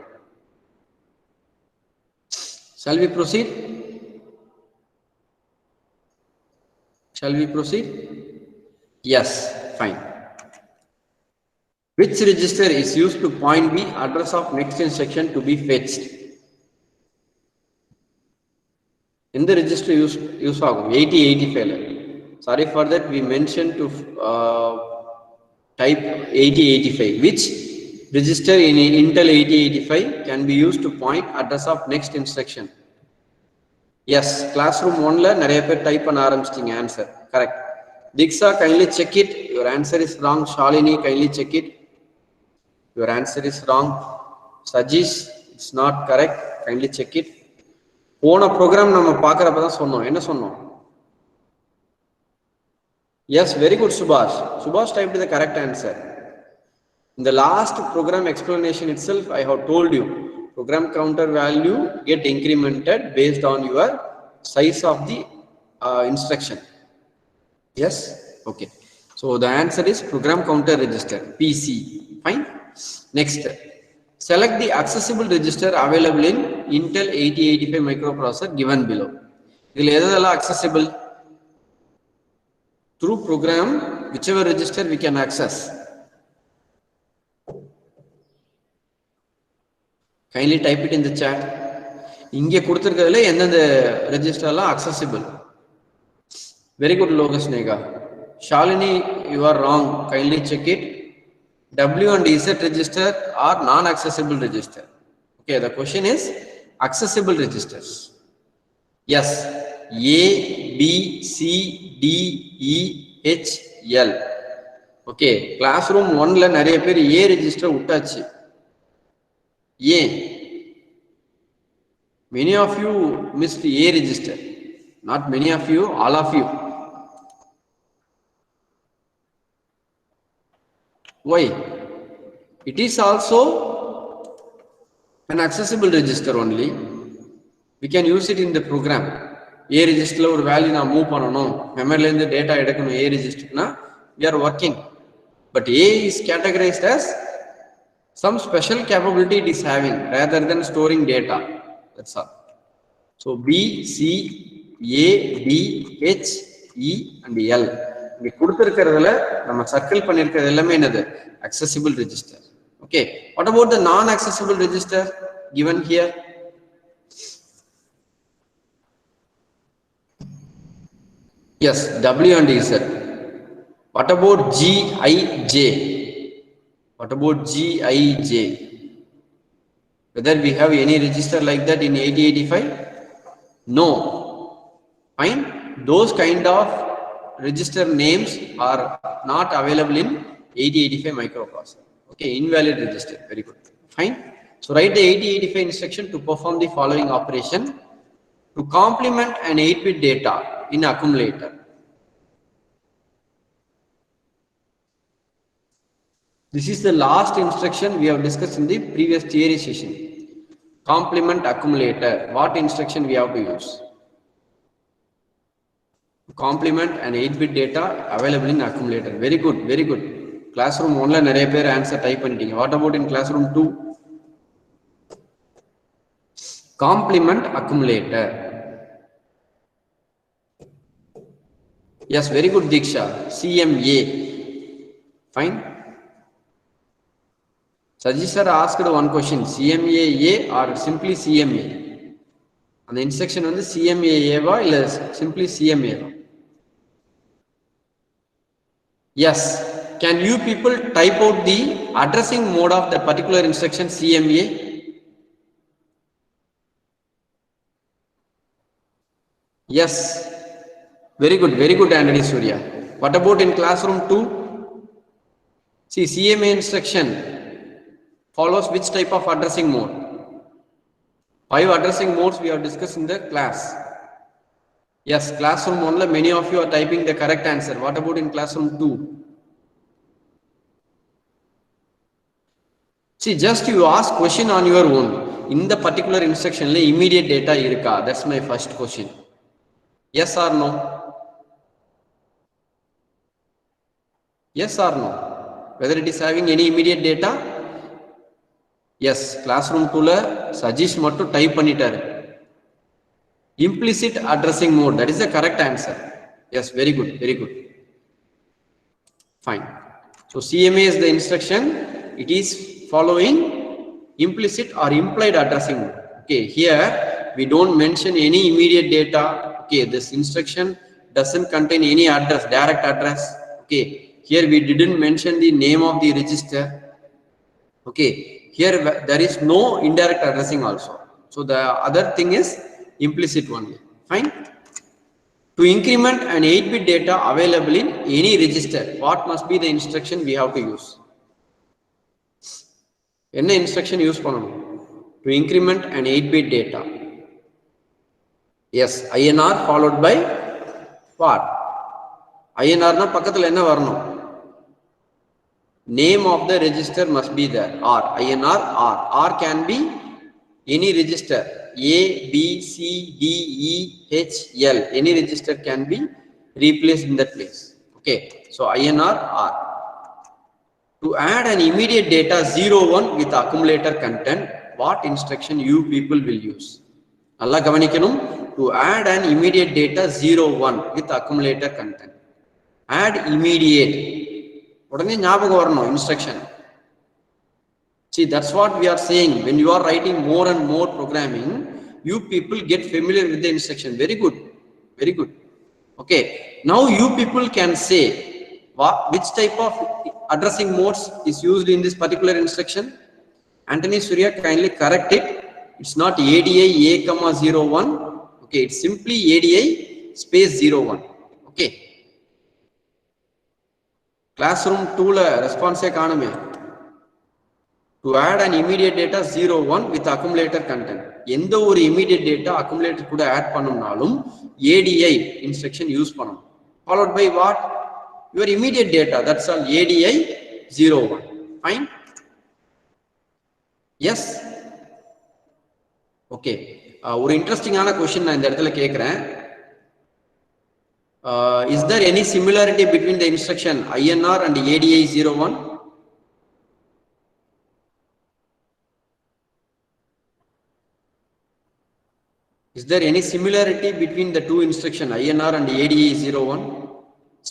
Shall we proceed? Shall we proceed? Yes, fine. Which register is used to point the address of next instruction to be fetched? In the register use agum 8085. Sorry for that, we mentioned to type 8085. Which register in Intel 8085 can be used to point address of next instruction? Yes, classroom 1 la nariya per type panna aarambichtinga answer. Correct. Diksha, kindly check it. Your answer is wrong. Shalini, kindly check it. Your answer is wrong. Sajish, it's not correct. Kindly check it. Pona program nama paakarappa da sonnom. Enna sonnom? Yes, very good, Subhash. Subhash typed the correct answer. In the last program explanation itself, I have told you, program counter value get incremented based on your size of the instruction. Yes, okay. So the answer is program counter register, PC. Fine. Next, select the accessible register available in Intel 8085 microprocessor given below. Idil edadalla accessible? Through program, whichever register we can access. Kindly type it in the chat. Inge kuduthirukadhula endha register la accessible. Very good, Logas Nega. Shalini, you are wrong. Kindly check it. W and Z register are non-accessible register. Okay, the question is accessible registers. Yes, A, B, C, D, E, H, L. Okay, classroom 1 la nariya per A register uttachi. A. Many of you missed A register. Not many of you, all of you. Why? It is also an accessible register only. We can use it in the program. A register or value na move pananum, memory la indha data edakanu A register na we are working. But A is categorized as some special capability it is having rather than storing data. That's all. So B, C, A, D, H, E and L. We kuduthirukradhula nama circle pannirukradhu ellame enadhu accessible register. Okay, what about the non-accessible register given here? Yes, W and Z. What about G, I, J? What about G, I, J? Whether we have any register like that in 8085? No. Fine. Those kind of register names are not available in 8085 microprocessor. Okay, invalid register. Very good. Fine. So write the 8085 instruction to perform the following operation to complement an 8-bit data in accumulator. This is the last instruction we have discussed in the previous theory session. Complement accumulator. What instruction we have to use? Complement an 8-bit data available in accumulator. Very good, very good. Classroom 1 la nariya per answer type pannittinga. What about in classroom 2? Complement accumulator. Yes, very good, Diksha. CMA. Fine. Sajid sir asked one question, CMA or simply CMA? And the instruction on the CMA or simply CMA? Yes. Can you people type out the addressing mode of the particular instruction CMA? Yes. Very good, Anthony Surya. What about in classroom 2? See, CMA instruction follows which type of addressing mode? 5 addressing modes we have discussed in the class. Yes, classroom 1, many of you are typing the correct answer. What about in classroom 2? See, just you ask question on your own. In the particular instruction, immediate data irka. That's my first question. Yes or no? Yes or no? Whether it is having any immediate data? Yes, classroom 2 Sajish mattu type pannitaru. Implicit addressing mode. That is the correct answer. Yes, very good, very good. Fine. So CMA is the instruction. It is following implicit or implied addressing mode. Okay, here we don't mention any immediate data. Okay, this instruction doesn't contain any address, direct address. Okay, here we didn't mention the name of the register. Okay, here there is no indirect addressing also. So the other thing is implicit only. Fine. To increment an 8-bit data available in any register, what must be the instruction we have to use? What instruction use to increment an 8-bit data? Yes, INR followed by what? INR na pakkathula enna varanum? Name of the register must be there. R, INR, R. R can be any register. A, B, C, D, E, H, L. Any register can be replaced in that place. Okay. So INR, R. To add an immediate data 01 with accumulator content, what instruction you people will use? Allah gavanikanum. To add an immediate data 01 with accumulator content. Add immediate. Udane nyabagam varanum instruction. See, that's what we are saying. When you are writing more and more programming, you people get familiar with the instruction. Very good. Very good. Okay. Now you people can say which type of addressing modes is used in this particular instruction. Anthony Surya, kindly correct it. It's not ADI A, 01. Okay. It's simply ADI space 01. Okay. Classroom 2 response kaaname. To add an immediate data 01 with accumulator content. எந்த ஒரு immediate data accumulator கூட add பண்ணனும்னாலும் ADI instruction use பண்ணனும். Followed by what? Your immediate data. That's all. ADI 01. Fine. Yes. Okay. ஒரு இன்ட்ரஸ்டிங்கான question நான் இந்த இடத்துல கேக்குறேன். Is there any similarity between the instruction INR and ADI 01? Is there any similarity between the two instruction INR and ADI 01?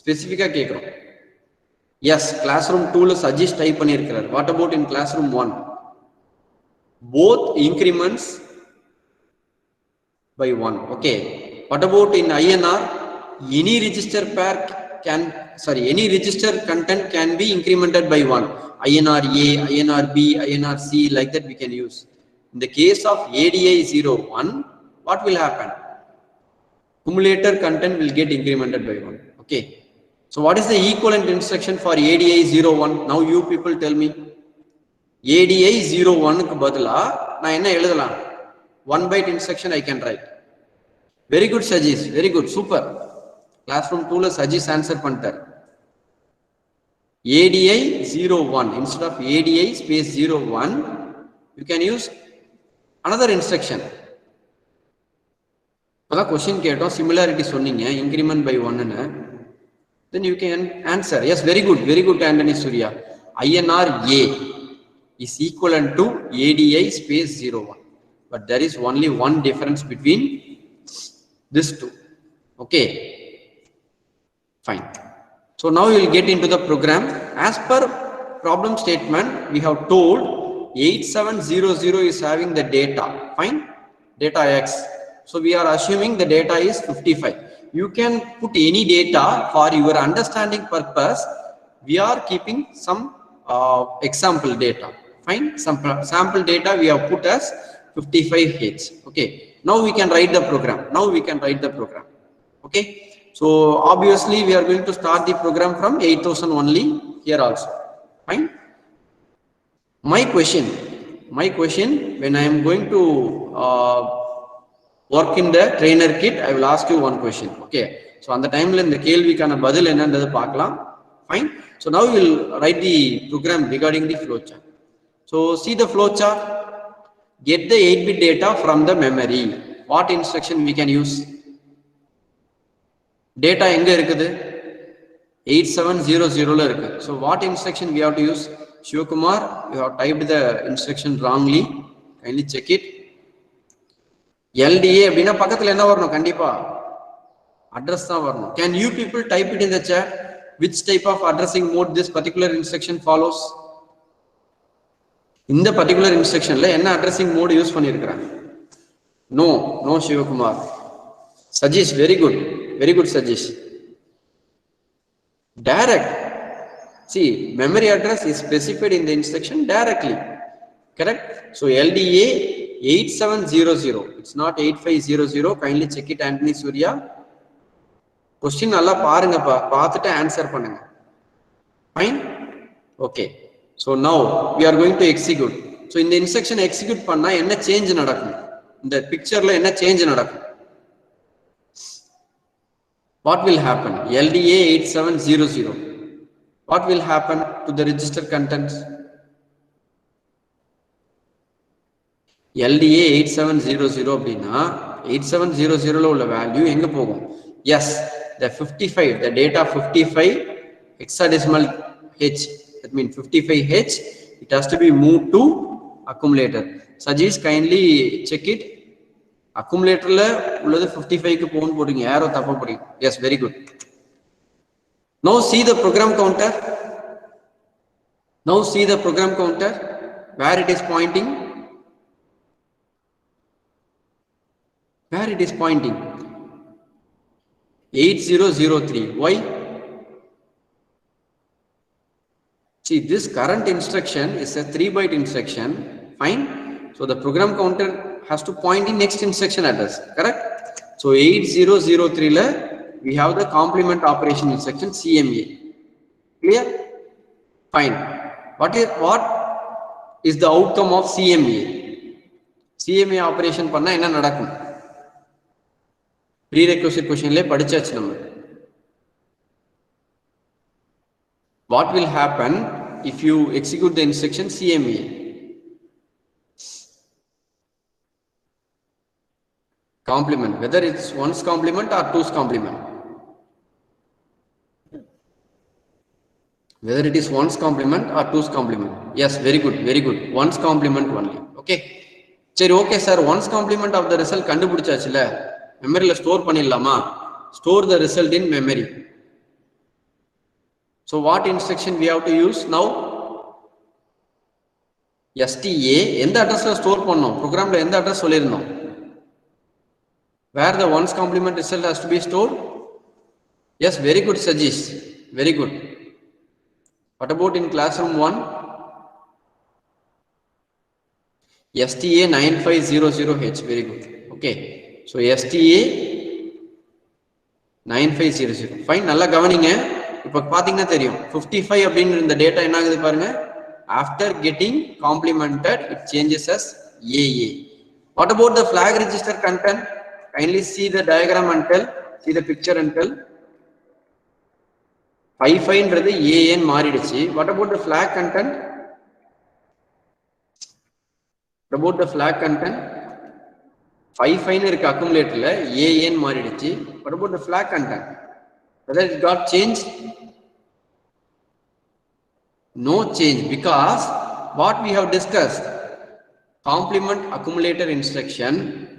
Specifica kekrom. Yes, classroom 2 suggest type pannirukkarar. What about in classroom 1? Both increments by 1. Okay. What about in INR? Any register pair any register content can be incremented by 1. INR A, INR B, INR C, like that we can use. In the case of ADI 01, what will happen? Accumulator content will get incremented by 1. Okay. So what is the equivalent instruction for ADI 01? Now you people tell me. ADI 01 ku badala na enna eludala? 1 byte instruction I can write. Very good, Sajis. Very good. Super. Classroom 2 la Sajis answer pantar. ADI 01 instead of ADI space 01, you can use another instruction. Question keto similarity sonninga increment by 1 na, then you can answer. Yes, very good, Anthony Surya. INR A is equivalent to ADI space 01, but there is only one difference between this two. Okay, fine. So now you will get into the program. As per problem statement, we have told 8700 is having the data. Fine, data X. So we are assuming the data is 55. You can put any data for your understanding purpose. We are keeping some example data. Fine, some sample data we have put as 55H. Okay. Now we can write the program. Okay. So obviously we are going to start the program from 8000 only here also. Fine. My question, when I am going to work in the trainer kit, I will ask you one question. Okay, so on the time in the கேள்விக்கான பதில் என்னன்றது பார்க்கலாம். Fine. So now we will write the program regarding the flowchart. So see the flowchart. Get the 8-bit data from the memory. What instruction we can use? Data எங்க இருக்குது? 8700 ல இருக்கு. So what instruction we have to use? Shivakumar, you have typed the instruction wrongly. Kindly check it. LDA அப்படினா பக்கத்துல என்ன வரணும்? கண்டிப்பா address தான் வரணும். Can you people type it in the chat? Which type of addressing mode this particular instruction follows? இந்த particular instructionல என்ன addressing mode use பண்ணிருக்காங்க? No Shivakumar. Sajesh, very good Sajesh. Direct. See, memory address is specified in the instruction directly. Correct? So LDA 8700. It's not 8500. Kindly check it, Anthony Surya. Question நல்லா பாருங்கப்பா, பார்த்துட்டு answer பண்ணுங்க. Fine? Okay. So now we are going to execute. So in the instruction execute பண்ணா என்ன change நடக்கும்? இந்த pictureல என்ன change நடக்கும்? What will happen? LDA 8700. What will happen to the register contents? LDA 8700 அப்படின்னா 8700 ல உள்ள வேல்யூ எங்க போகும்? Yes, the 55, the data 55 hexadecimal H. That means 55H. It has to be moved to accumulator. Sajesh, kindly check it. Accumulator la உள்ளது 55 க்கு phone போடுங்க. யாரோ தப்பா போடுங்க. Yes, very good. Now see the program counter. Where it is pointing. Where it is pointing. 8003. Why? See, this current instruction is a 3-byte instruction. Fine. So the program counter has to point in next instruction address. Correct? So 8003 la we have the complement operation instruction CMA. Clear? Fine. What is the outcome of CMA? CMA operation panna enna nadakum? Prerequisite question le padichachu நம்ம. What will happen if you execute the instruction CMA? Complement, whether it's 1's complement or 2's complement. Whether it is 1's complement or 2's complement. Yes, very good. 1's complement only. Okay. சரி, okay sir, 1's complement of the result கண்டுபிடிச்சாச்சுல, மெமரியில store பண்ணிடலாமா? Store the result in memory. So what instruction we have to use now? STA எந்த அட்ரஸ்ல store பண்ணோம்? ப்ரோக்ராம்ல எந்த address சொல்லிருந்தோம்? Where the 1's complement result has to be stored? Yes, very good Sajesh. Very good. What about in classroom 1? STA 9500H. Very good. Okay. So STA 9500. Fine. நல்லா கவனிங்க. இப்ப பாத்தீங்கன்னா தெரியும் 55 அப்படிங்கிற இந்த டேட்டா என்ன ஆகுது பாருங்க. After getting complemented, it changes as AA. What about the flag register content? Kindly see the diagram and tell. See the picture and tell. 55 ன்றது AN மாறிடுச்சு. What about the flag content? What about the flag content? 55 ன்னு இருக்கு accumulatorல, AN மாறிடுச்சு. What about the flag content? Whether it got changed? No change, because what we have discussed, complement accumulator instruction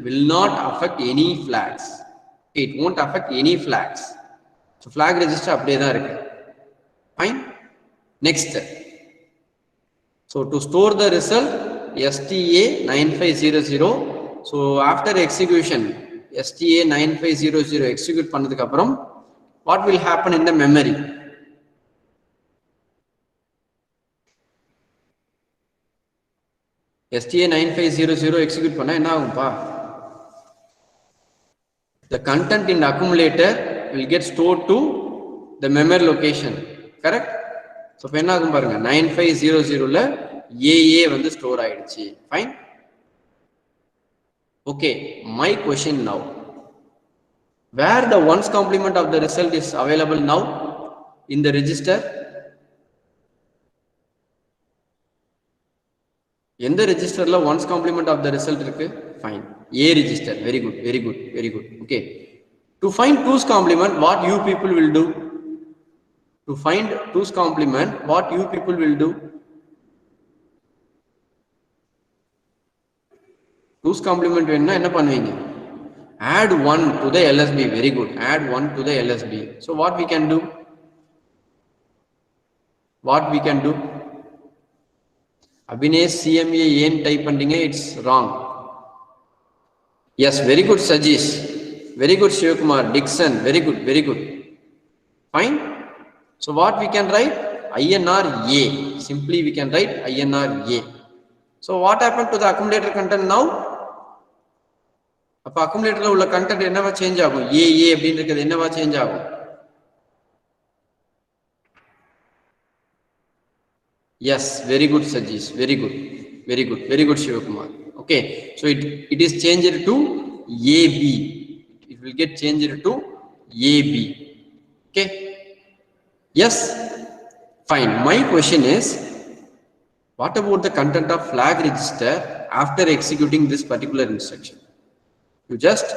will not affect any flags. It won't affect any flags. So flag register அப்படியே தான் இருக்கு. Fine. Next. So to store the result, STA 9500. So after execution, STA 9500 execute பண்ணதுக்கு அப்புறம் what will happen in the memory? STA 9500 execute பண்ணா என்ன ஆகும்பா? The content in the accumulator will get stored to the memory location. Correct? So இப்ப என்ன ஆகும் பாருங்க, 9500ல AA வந்து store ஆயிடுச்சு. Fine. Okay, my question now. Where the ones complement of the result is available now in the register? In the register la ones complement of the result irukku. Fine. A register. Very good. Very good. Very good. Okay. To find 2's complement, what you people will do? To find 2's complement, what you people will do? 2's complement வேணும்னா என்ன பண்ணுவீங்க? Add 1 to the LSB. Very good. Add 1 to the LSB. So what we can do? What we can do? Abhinesh CMA ஏன் type பண்றீங்க? It's wrong. Yes, very good Sajesh. Very good Shivakumar. Dixon. Very good. Very good. Fine. So what we can write? INR A. Simply we can write INR A. So what happened to the accumulator content now? அப்ப அக்குமுலேட்டர்ல உள்ள content என்னவா change ஆகும்? ஏ அப்படின்னு இருக்கிறது என்னவா change ஆகும்? Yes, very good Sajesh. Very good. Very good. Very good Shivakumar. Okay. So it is changed to AB. It will get changed to AB. Okay. Yes. Fine. My question is, what about the content of flag register after executing this particular instruction? You just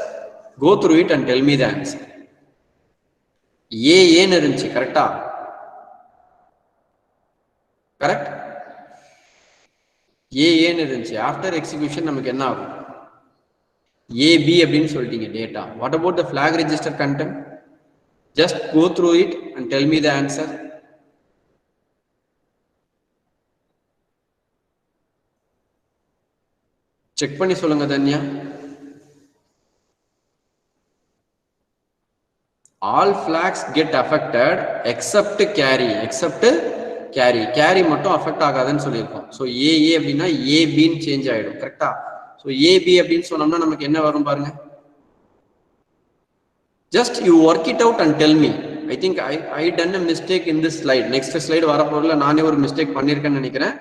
go through it and tell me the answer. ஏன்னு இருந்துச்சு கரெக்டா? Correct? ஏன்னு இருந்துச்சு. After execution நமக்கு என்ன ஆகும்? AB அப்படின்னு சொல்லிட்டீங்க data. What about the flag register content? Just go through it and tell me the answer. Check பண்ணி சொல்லுங்க Dhanya. All flags get affected except carry. Except carry. Carry மட்டும் affect ஆகாதுன்னு சொல்லியிருக்கோம். ஸோ ஏஏ அப்படின்னா ஏபின்னு சேஞ்ச் ஆயிடும். கரெக்டா? ஸோ ஏபி அப்படின்னு சொன்னோம்னா நமக்கு என்ன வரும் பாருங்க. Just you work it out and tell me. I think I done a mistake in this slide. Next slide வரப்போறதுல நானே ஒரு மிஸ்டேக் பண்ணியிருக்கேன்னு நினைக்கிறேன்.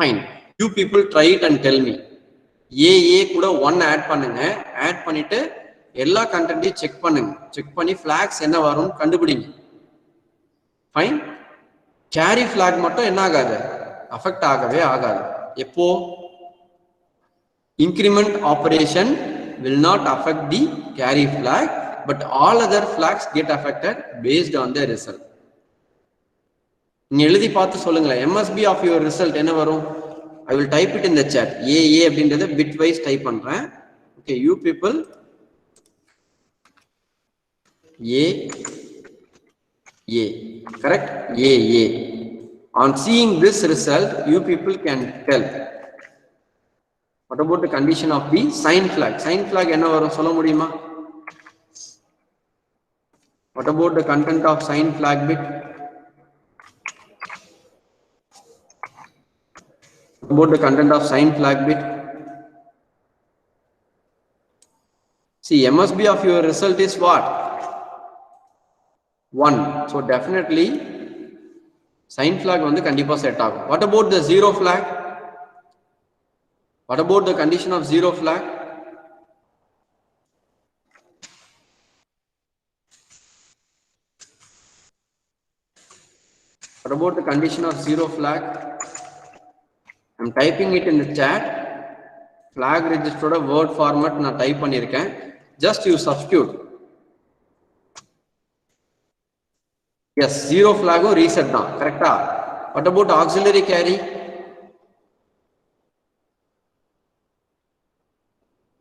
Fine. You people try it and tell me. AA கூட 1 ஆட் பண்ணுங்க. ஆட் பண்ணிட்டு எல்லா கண்டென்ட்டையும் check பண்ணுங்க. செக் பண்ணி ஃபிளாக்ஸ் என்ன வரும் கண்டுபிடிங்க. ஃபைன். கேரி ஃபிளாக் மட்டும் என்ன ஆகாது? அஃபெக்ட் ஆகவே ஆகாது. எப்போ? Increment operation will not affect the carry flag, but all other flags get affected based on the result. நீங்க எழுதி பார்த்து சொல்லுங்களேன். MSB of your result என்ன வரும்? I will type it in the chat. ஏ அப்படின்றத பிட் வைஸ் டைப் பண்றேன். Okay, you people A, correct? A. On seeing this result, you people can tell. What about the condition of the sign flag? Sign flag என்ன வரும் சொல்ல முடியுமா? What about the content of sign flag bit? What about the content of sign flag bit? See, MSB of your result is what? 1. So definitely sign flag வந்து கண்டிப்பா set ஆகும். What about the zero flag? What about the condition of zero flag? What about the condition of zero flag? I'm typing it in the chat. Flag register word format நான் type பண்ணிருக்கேன். Just you substitute. Yes, zero flag or reset தான். கரெக்டா? What about auxiliary carry?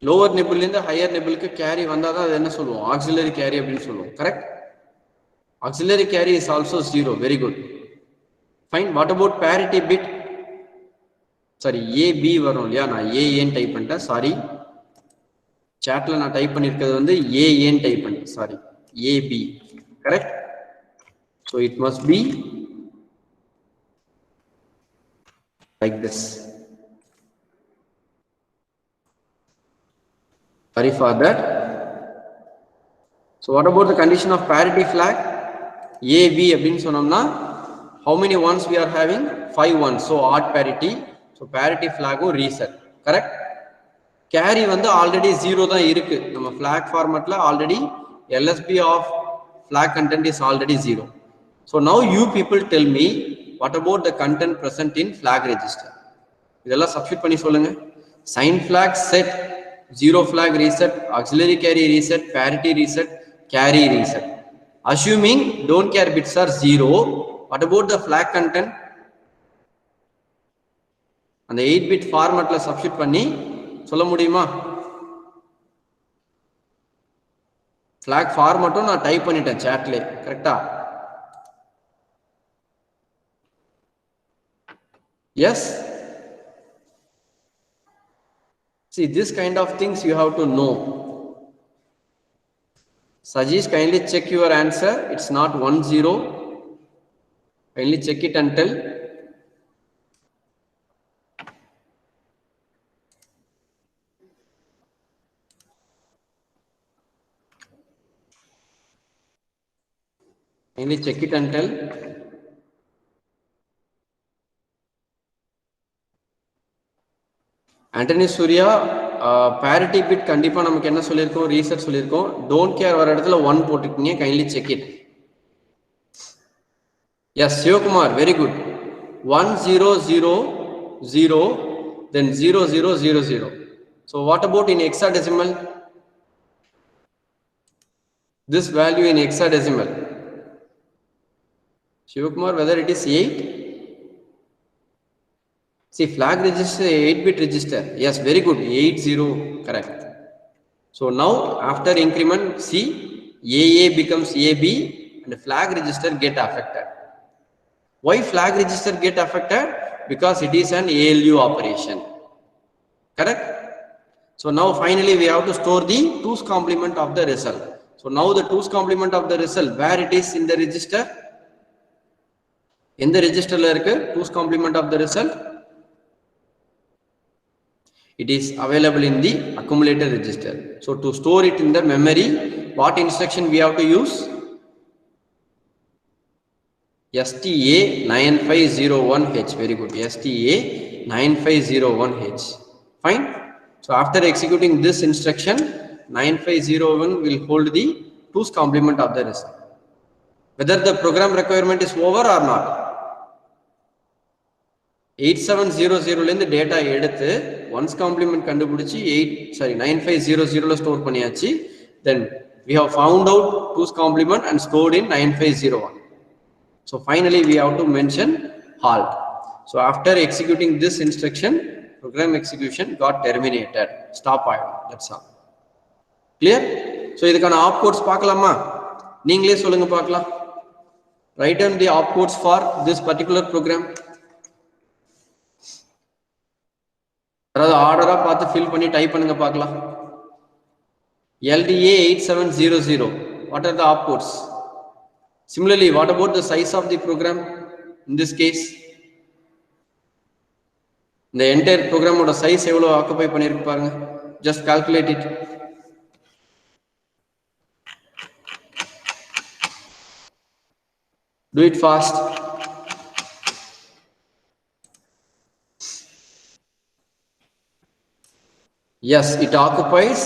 Lower nibble in the higher nibble க்கு carry வந்தாதான் அது என்ன சொல்லுவோம்? Auxiliary carry அப்படின்னு சொல்லுவோம். Correct? Auxiliary carry is also 0. Very good. Fine. What about parity bit? Sorry, AB வரும் இல்லையா? நான் ஏன்னு டைப் பண்ணிட்டேன். சாரி. சாட்ல நான் டைப் பண்ணிருக்கிறது வந்து ஏன்னு டைப் பண்ணிட்டேன். Sorry. AB. Correct? So it must be like this. Sorry for that. So what about the condition of parity flag? AB அப்படின்னு சொன்னோம்னா how many ones we are having? 5 ones. So odd parity. So parity flag or reset. Correct? carry வந்து already 0 தான் இருக்கு. நம்ம flag formatல already LSB of flag content is already 0. So now you people tell me what about the content present in flag register? இதெல்லாம் substitute பண்ணி சொல்லுங்க. Sign flag set, 0 flag reset, auxiliary carry reset, parity reset, carry reset. Assuming don't care bits are 0, what about the flag content? அந்த 8-bit formatல substitute பண்ணி சொல்ல முடியுமா? flag formatம் நான் type பண்ணிட்டேன் chatல, கரெக்ட்டா? Yes. See, this kind of things you have to know. Sajesh, kindly check your answer. It's not 1-0. Kindly check it and tell. Kindly check it and tell. Anthony Surya, parity bit கண்டிப்பா நமக்கு என்ன சொல்லிருக்கோம், reset சொல்லிருக்கோம். Don't care வர இடத்துல 1 போட்டுக்கீங்க. Kindly check it. Yes, Shivakumar, very good. 1 0 0 0 then 0 0 0 0. So what about in hexadecimal? This value in hexadecimal. Shivakumar, whether it is 8? See, flag register 8-bit register. Yes, very good. 80, correct. So now after increment, see, AA becomes AB and flag register get affected. Why flag register get affected? Because it is an ALU operation. Correct? So now finally we have to store the 2's complement of the result. So now the 2's complement of the result, where it is in the register? In the register, 2's complement of the result. It is available in the accumulator register. So to store it in the memory, what instruction we have to use? STA 9501H. Very good. STA 9501H. Fine. So after executing this instruction, 9501 will hold the 2's complement of the result. Whether the program requirement is over or not. 8700 ல data எடுத்து 1's complement கண்டுபிடிச்சி 9500 ல store பண்ணியாச்சு. Then we have found out 2's complement and stored in 9501. So finally we have to mention halt. So after executing this instruction, program execution got terminated. Stop ஆயிடும். That's all. Clear? So இதுக்கான opcodes பார்க்கலாமா? நீங்களே சொல்லுங்க பார்க்கலாம். Write down the opcodes for this particular program. அதாவது ஆர்டரா பார்த்து fill பண்ணி type பண்ணுங்க பார்க்கலாம். LDA 8700. What are the opcodes? Similarly, what about the size of the program? In this case, the entire program oda size எவ்வளவு occupy பண்ணிருக்கு பாருங்க. Just calculate it. Do it fast. Yes, it occupies.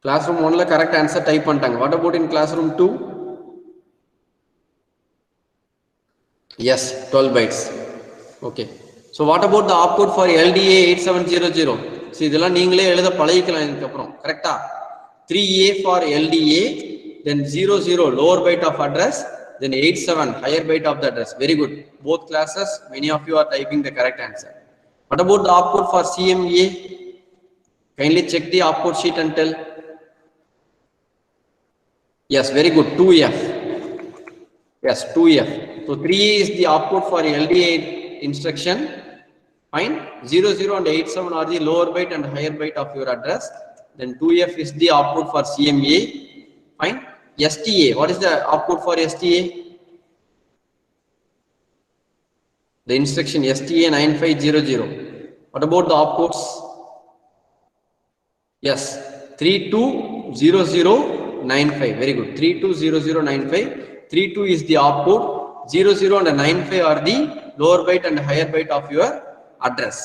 Classroom 1 la correct answer type பண்ணிட்டாங்க. What about in classroom 2? Yes, 12 bytes. Okay. So what about the opcode for LDA 8700? See, இதெல்லாம் நீங்களே எழுத பழகிக்கலாம் இதுக்கு அப்புறம். கரெக்ட்டா? 3A for LDA, then 00 lower byte of address, then 87 higher byte of the address. Very good. Both classes, many of you are typing the correct answer. What about the opcode for CMA? Kindly check the opcode sheet and tell. Yes, very good. 2F. Yes, 2F. So 3A is the opcode for LDA instruction. Fine. 00 and 87 are the lower byte and higher byte of your address. Then 2F is the opcode for CMA. Fine. STA. What is the opcode for STA? The instruction STA 9500. What about the opcodes? Yes, 320095. Very good. 320095. 32 is the opcode. 00 and 95 are the lower byte and higher byte of your address.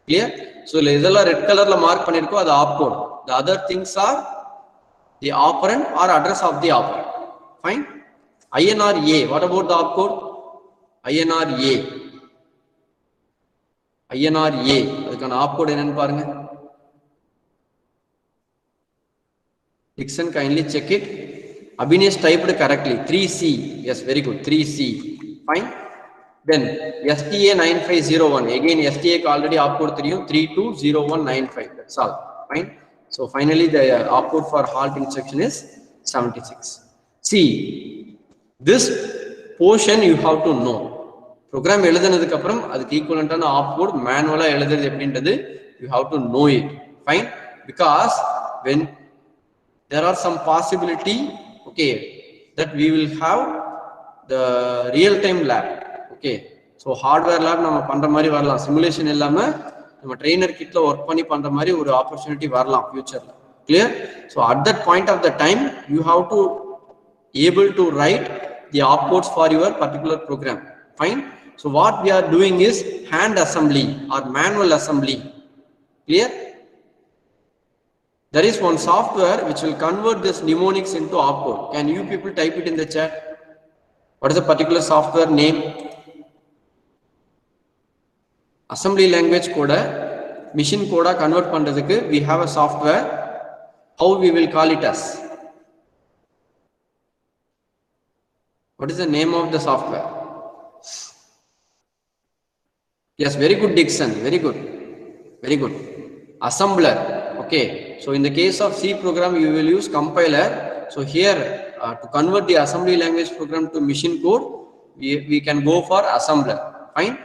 Clear? So இதெல்லாம் red colorல mark பண்ணிருக்கோம், அது opcode. The other things are the operand or address of the operand. Fine. INR A. What about the opcode? INR A. INR A. அதுக்கான opcode என்னன்னு பாருங்க. Dixon, kindly check it. Abhinesh typed correctly. 3C. Yes, very good. 3C. Fine. Then STA 9501. Again, STA already opcode 320195. That's all. Fine. So finally, the opcode for halt instruction is 76. See, this portion you have to know. Program எழுதுனதுக்கு அப்புறம் அதுக்கு ஈக்குவலண்டான opcode manually எழுதுறது எப்படின்றது you have to know it. Fine. Because when there are some possibility, okay, that we will have the real time lab. Okay, so hardware lab நம்ம பண்ற மாதிரி வரலாம், simulation இல்லாம நம்ம trainer கிட்ல work பண்ணி பண்ற மாதிரி ஒரு ஆப்பர்ச்சுனிட்டி வரலாம் ஃபியூச்சர்ல. Clear? So at that point of the time you have to able to write the opcodes for your particular program. Fine. So what we are doing is hand assembly or manual assembly. Clear? There is one software which will convert this mnemonics into opcode. Can you people type it in the chat? What is the particular software name? Assembly language code, machine code convert பண்றதுக்கு we have a software. How we will call it as? What is the name of the software? Yes, very good, Dixon. Very good. Very good. Assembler. Okay. So in the case of C program, you will use compiler. So here, to convert the assembly language program to machine code, we can go for assembler. Fine.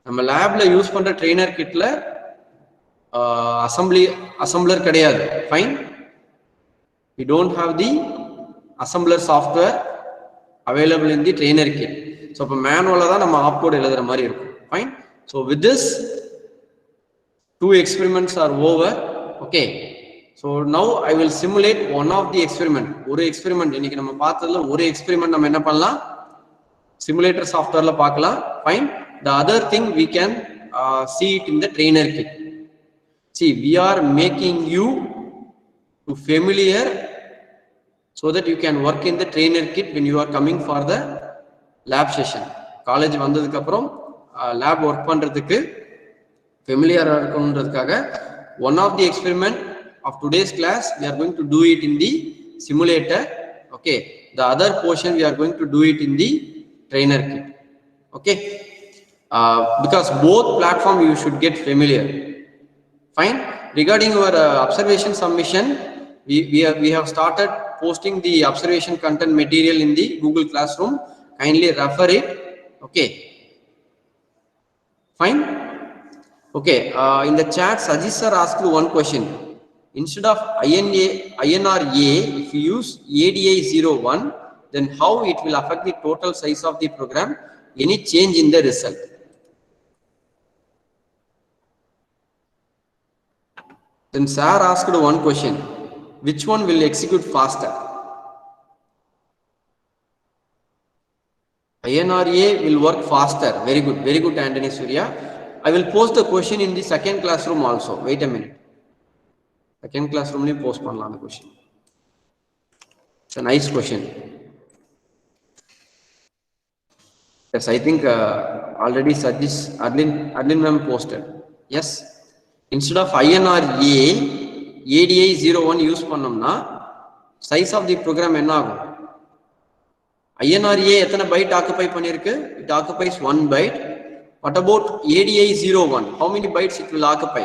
நம்ம லேப்ல use பண்ற trainer கிட்ல assembler கிடையாது. Fine. We don't have the assembler software available in the trainer kit. So இப்போ மேனுவலா தான் நம்ம opcode எழுதுற மாதிரி இருக்கும். Fine. So with this, 2 experiments are over. Okay. So now I will simulate one of the experiment. ஒரு experiment இன்னைக்கு நம்ம பார்த்ததுல ஒரு எக்ஸ்பெரிமெண்ட் நம்ம என்ன பண்ணலாம், சிமுலேட்டர் சாஃப்ட்வேர்ல பார்க்கலாம். Fine. The other thing we can see it in the trainer kit. See, we are making you to familiar so that you can work in the trainer kit when you are coming for the lab session. College வந்ததுக்கு அப்புறம் lab work பண்றதுக்கு familiar இருக்கணும்ன்றதுக்காக one of the experiment of today's class we are going to do it in the simulator. Okay, the other portion we are going to do it in the trainer kit. Okay, because both platform you should get familiar. Fine. Regarding your observation submission, we have started posting the observation content material in the Google Classroom. Kindly refer it. Okay. Fine. Okay. In the chat, Sajid sir asked one question. Instead of INR A, if you use ADI 01, then how it will affect the total size of the program? Any change in the result? Then sir asked one question. Which one will execute faster? INRA will work faster. Very good. Very good, Anthony Surya. I will post the question in the second classroom also. Wait a minute. Second classroom li post pannalam the question. It's a nice question. Yes, I think already Sajis Adlin ma'am posted. Yes. Instead of INRA, ADI 01 use பண்ணோம்னா size of the program என்ன ஆகும்? INRA எத்தனை byte occupy பண்ணிருக்கு? It occupies 1 byte. What about ADI 01? How many bytes it will occupy?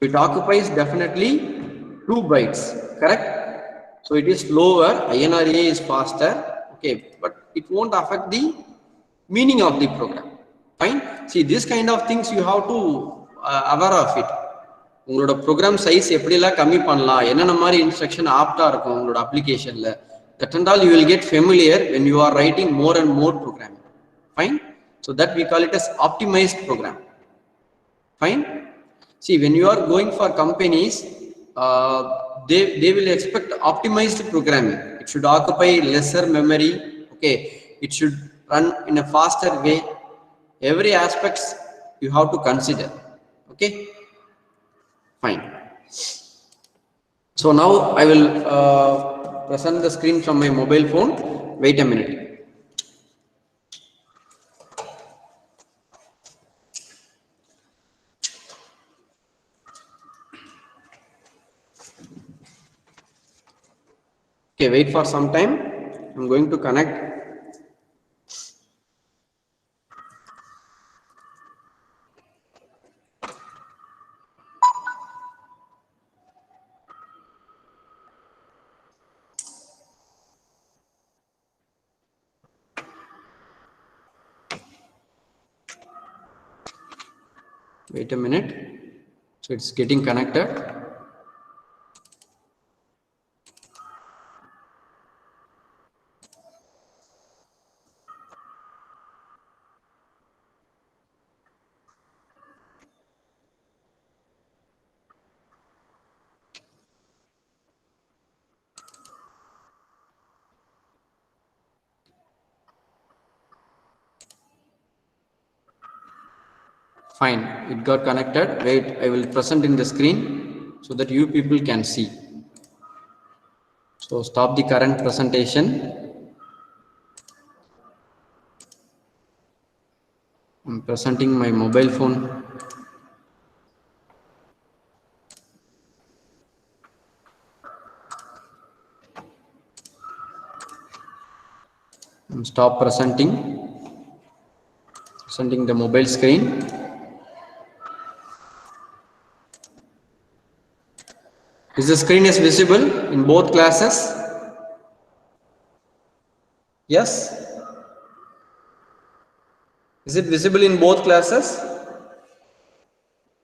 It occupies definitely 2 bytes, correct? So it is slower, INRA is faster, okay, but it won't affect the meaning of the program. Fine. See, this kind of things you have to aware of it. உங்களோட program size எப்படிலாம் கம்மி பண்ணலாம், என்னென்ன மாதிரி instruction ஆப்டா இருக்கும் உங்களோட அப்ளிகேஷன்ல, that and all you will get familiar when you are writing more and more programming. Fine. So that we call it as optimized program. Fine. See, when you are going for companies, they will expect optimized programming. It should occupy lesser memory. Okay, it should run in a faster way. Every aspects you have to consider. Okay, fine. So now I will present the screen from my mobile phone. Wait a minute. Okay, wait for some time. I'm going to connect. Wait a minute. So it's getting connected. Fine, it got connected. Wait, I will present in the screen so that you people can see. So stop the current presentation. I'm presenting my mobile phone. Stop presenting the mobile screen. Is the screen is visible in both classes? Yes. Is it visible in both classes?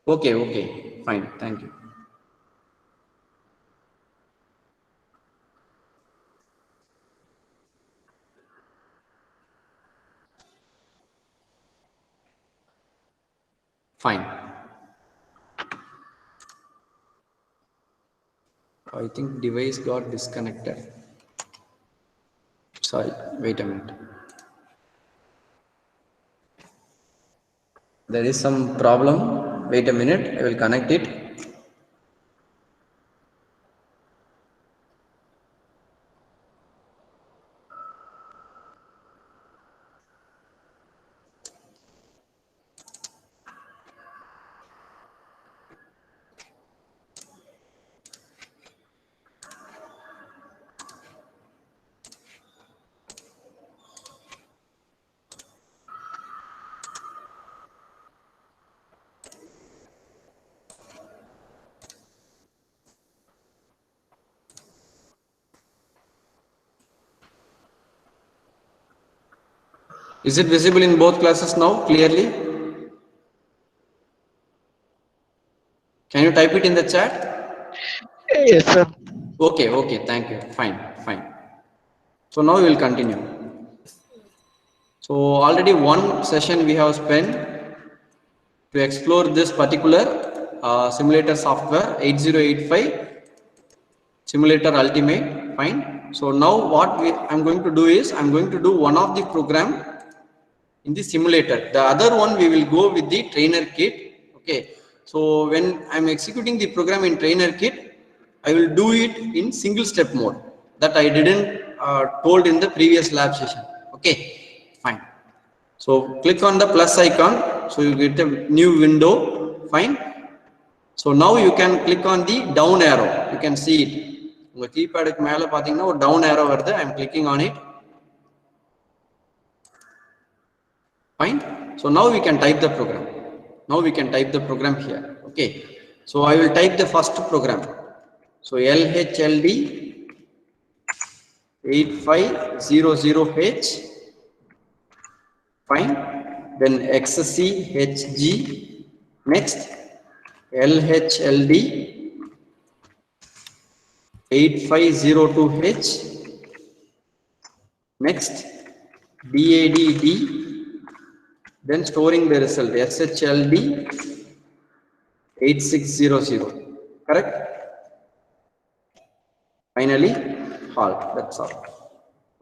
Okay, fine, thank you. Fine. I think device got disconnected. Sorry, wait a minute. There is some problem. Wait a minute, I will connect it. Is it visible in both classes now clearly? Can you type it in the chat? Yes, sir. Okay, thank you. Fine. So now we will continue. So already one session we have spent to explore this particular simulator software 8085 Simulator Ultimate. Fine. So now what I'm going to do is I'm going to do one of the program in the simulator. The other one we will go with the trainer kit. Okay. So when I'm executing the program in trainer kit, I will do it in single step mode that I didn't told in the previous lab session. Okay, fine. So click on the plus icon. So you get a new window. Fine. So now you can click on the down arrow. You can see it. உங்க கீபேடுக்கு மேல பாத்தீங்கன்னா ஒரு down arrow வருது. I'm clicking on it. Fine. So now we can type the program. Now we can type the program here. Okay. So I will type the first program. So LHLD 8500H. Fine. Then XCHG. Next LHLD 8502H. Next DADD. Then storing the result SHLD 8600. Correct? Finally halt. That's all.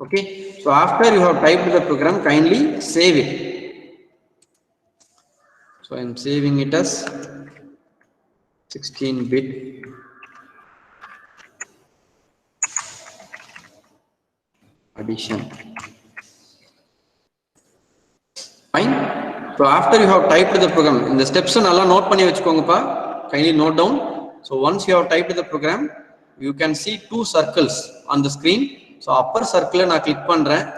Okay. So after you have typed the program, kindly save it. So I am saving it as 16-bit addition. Fine. So after you have typed the program, in the steps nalla note panni vechukonga, kindly note down. So once you have typed the program, you can see two circles on the screen. So upper circle na click pandren.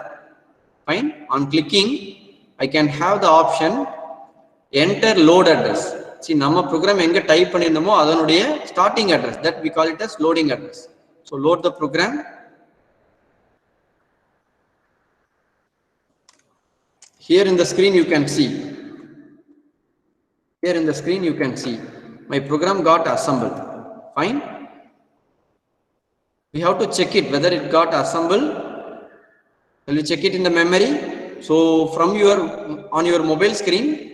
Fine. On clicking, I can have the option enter load address. See, nama program enga type pannirundhumo adanudaiya starting address, that we call it as loading address. So load the program. Here in the screen you can see. Here in the screen you can see my program got assembled. Fine. We have to check it whether it got assembled. Will you check it in the memory? So from on your mobile screen,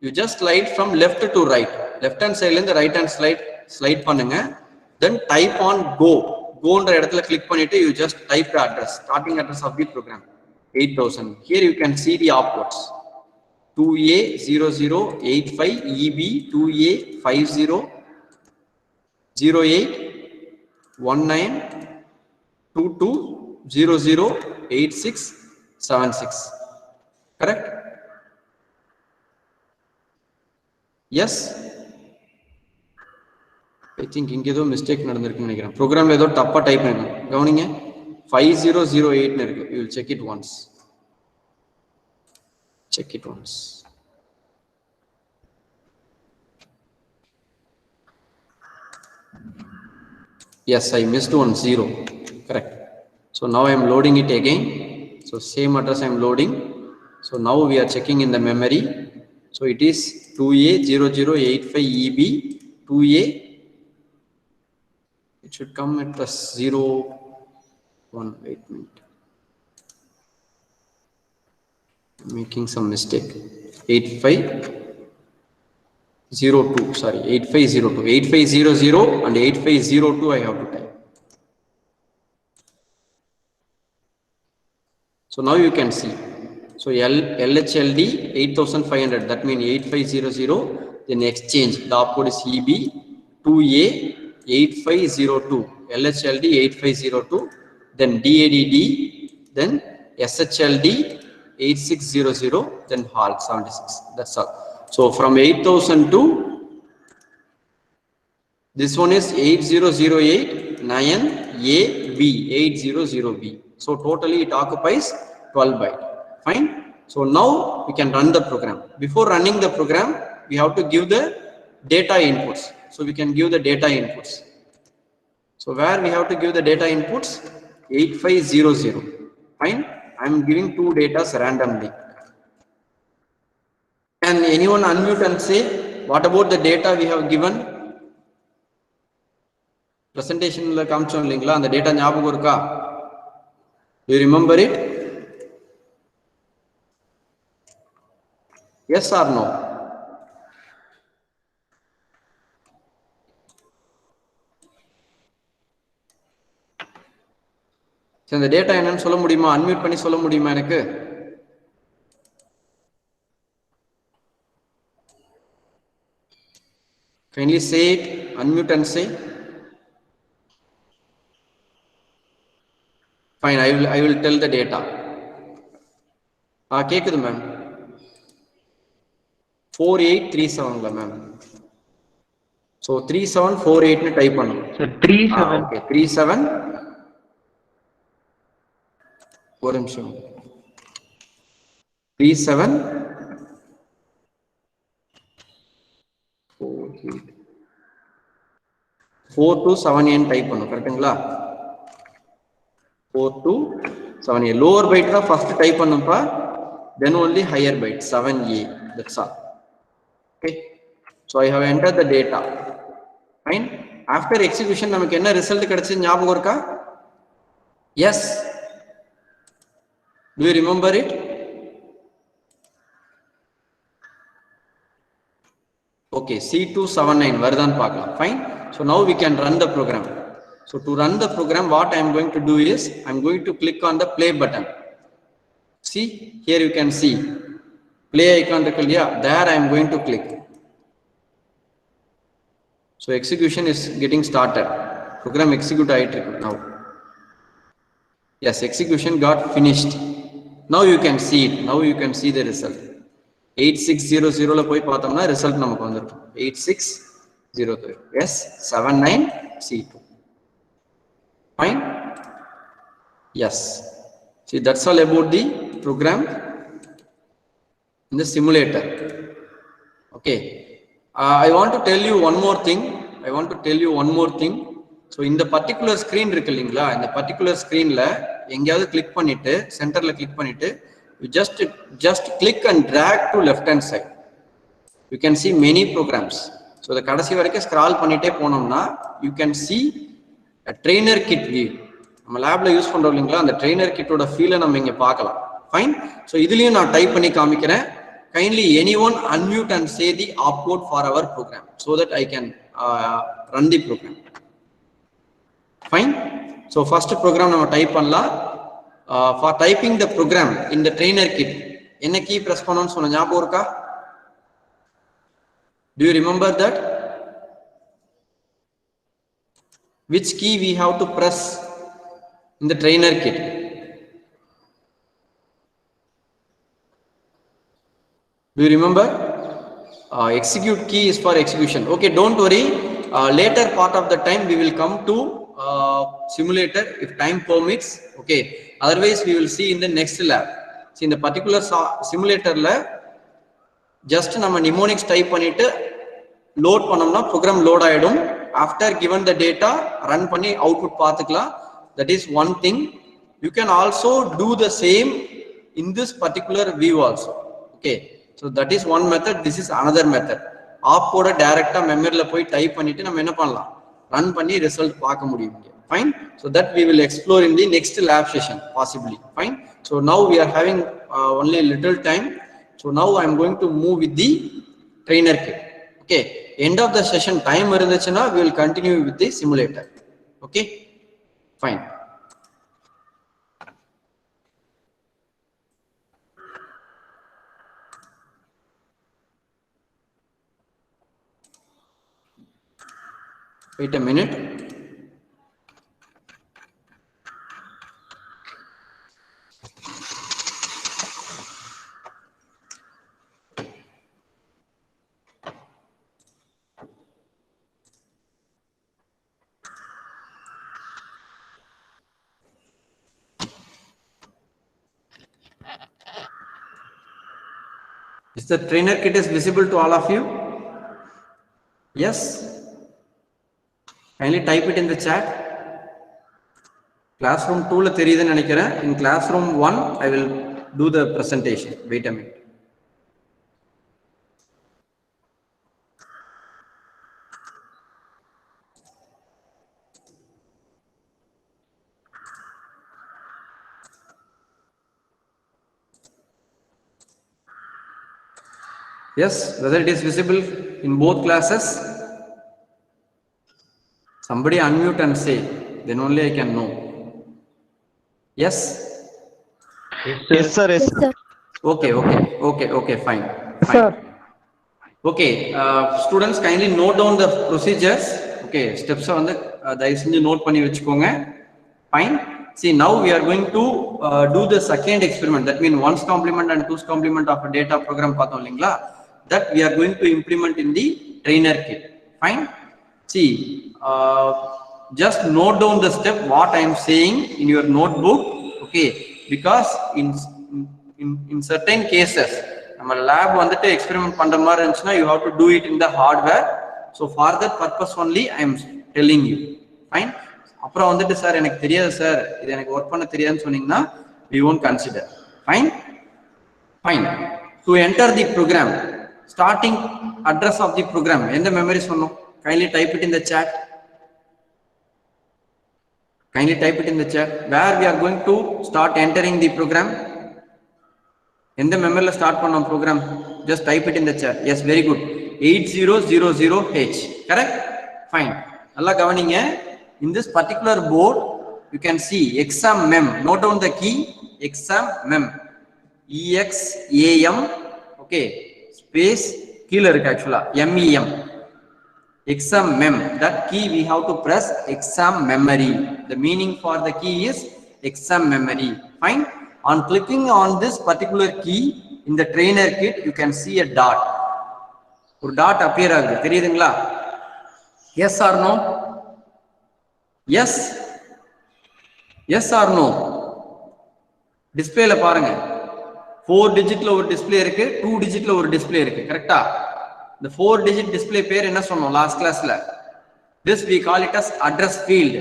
you just slide from left to right. Left hand side and the right hand slide pannunga. Then type on go. Go under edathila click pannite you just type the address, starting address of the program, 8000. Here you can see the opcodes. 2A0085EB 2A50081922008676. Correct? Yes. I think inge edho mistake nadandirukku nenikiren. Program la edho tappa type pannirukku. Gavaninga 5008 nu irukku. You will check it once. Check it once. Yes, I missed one 0. Correct. So now I am loading it again. So same address I am loading. So now we are checking in the memory. So it is 2A0085EB 2A. It should come at plus 0 1 8 minute. I'm making some mistake. 8502. Sorry, 8502. 8500 and 8502 I have to type. So now you can see. So LHLD 8500. That means 8500. Then exchange. The opcode is EB 2A 8502. LHLD 8502. Then DADD. Then SHLD 8600. Then HAL 76. That's all. So from 8000 to this one is 80089AB 800B. So totally it occupies 12 bytes. Fine. So now we can run the program. Before running the program, we have to give the data inputs. So we can give the data inputs. So where we have to give the data inputs? 8500. Fine. I am giving two data randomly. Can anyone unmute and say, what about the data we have given? Presentation la kaamchom illingla and the data nyabagam iruka? Do you remember it? Yes or no? So the data enna solla mudiyuma? Unmute panni solla mudiyuma enakku? Kindly say it, unmute and say. Fine, I will tell the data. Kekudhu ma'am. 4837 la ma'am. So 3748 nu type pannu. Sir 37. Okay, 37. One nimisham. 37 4278 type pannu. Correctங்களா? 4278. Lower byte da first type pannumpa, then only higher byte 7A. That's all. Okay. So I have entered the data. Fine. After execution namakku enna result kedachi nyabagam iruka? Yes. Do you remember it? Okay, C279 வருதான் பார்க்கலாம். Fine. So now we can run the program. So to run the program, what I am going to do is I am going to click on the play button. See, here you can see play icon, there I am going to click. So execution is getting started. Program execute now. Yes, execution got finished. Now you can see it. Now you can see the result. 8600 la poi paathomna result namakku vandirukku. 8603. Yes, 79C2. Fine. Yes. See, that's all about the program in the simulator. Okay. I want to tell you one more thing. So in the particular screen irukku illingla, in the particular screen la engayadu click pannittu center la click pannittu you just click and drag to left hand side. You can see many programs. So the kadasi varaikku scroll pannite ponomna you can see a trainer kit view. நம்ம லேப்ல use பண்றோம் இல்லீங்களா, அந்த trainer கிட்டோட ஃபீலை நம்ம இங்க பார்க்கலாம். Fine. So இதுலயும் நான் டைப் பண்ணி காமிக்கிறேன். Kindly anyone unmute and say the opcode for our program so that I can run the program. Fine. So first program நம்ம டைப் பண்ணலாம். For typing the program in the trainer kit என்ன key press பண்ணனும்னு சொன்ன ஞாபகம் இருக்கா? Do you remember that? Which key we have to press in the trainer kit? Do you remember? Execute key is for execution. Okay, don't worry. Later part of the time we will come to simulator if time permits. Okay. Otherwise we will see in the next lab. See, in the particular simulator la just nama mnemonics type pannittu load pannomna program load aayidum. After given the data run panni output paathukalam. That is one thing. You can also do the same in this particular view also. Okay. So that is one method. This is another method. Opcode direct memory la poi type pannittu நம்ம என்ன பண்ணலாம், run பண்ணி result பார்க்க முடியும். Fine. So that we will explore in the next lab session possibly. Fine. So now we are having only little time. So now I am going to move with the trainer kit. Okay. End of the session time irundhuchuna we will continue with the simulator. Okay. Fine. Wait a minute. Is the trainer kit is visible to all of you? Yes. Kindly type it in the chat. Classroom 2 la theriyudhu nenikiren. In classroom 1 I will do the presentation. Wait a minute. Yes, whether it is visible in both classes? Somebody unmute and say, then only I can know. Yes? Yes, sir. Yes, sir. Okay, fine. Sir. Okay, students kindly note down the procedures. Okay, steps on the note pani vechukonga. Fine. See, now we are going to do the second experiment. That means 1's complement and 2's complement of a data program pathom illingla. That we are going to implement in the trainer kit. Fine. See, just note down the step what I am saying in your notebook. Okay, because in certain cases நம்ம lab வந்துட்டு experiment பண்ற மாதிரி இருந்துச்சுன்னா you have to do it in the hardware. So for that purpose only I am telling you. Fine. அப்புறம் வந்துட்டு sir எனக்கு தெரியாது sir, இது எனக்கு ஒர்க் பண்ண தெரியாதுன்னு சொன்னீங்கன்னா we won't consider. Fine. To enter the program, starting address of the program எந்த memory சொன்னோம்? Kindly type it in the chat. Where we are going to start entering the program. எந்த memory start பண்ணோம் program? Just type it in the chat. Yes, very good. 8000H. Correct? Fine. நல்லா கவனிங்க. In this particular board, you can see exam mem. Note down the key exam mem. EXAM. Okay. Space killer actually. MEM. Exam mem. That key we have to press exam memory. The meaning for the key is exam memory. Fine. On clicking on this particular key in the trainer kit, you can see a dot. ஒரு dot appear ஆகுது தெரியுதுங்களா? Yes or no? Yes yes or no? டிஸ்பிளேல பாருங்க, 4 டிஜிட்ல ஒரு display இருக்கு, 2 டிஜிட்ல ஒரு display இருக்கு. கரெக்டா? இந்த 4 டிஜிட் டிஸ்பிளே பேர் என்ன சொன்னோம் லாஸ்ட் கிளாஸ்ல? This we call it as address field.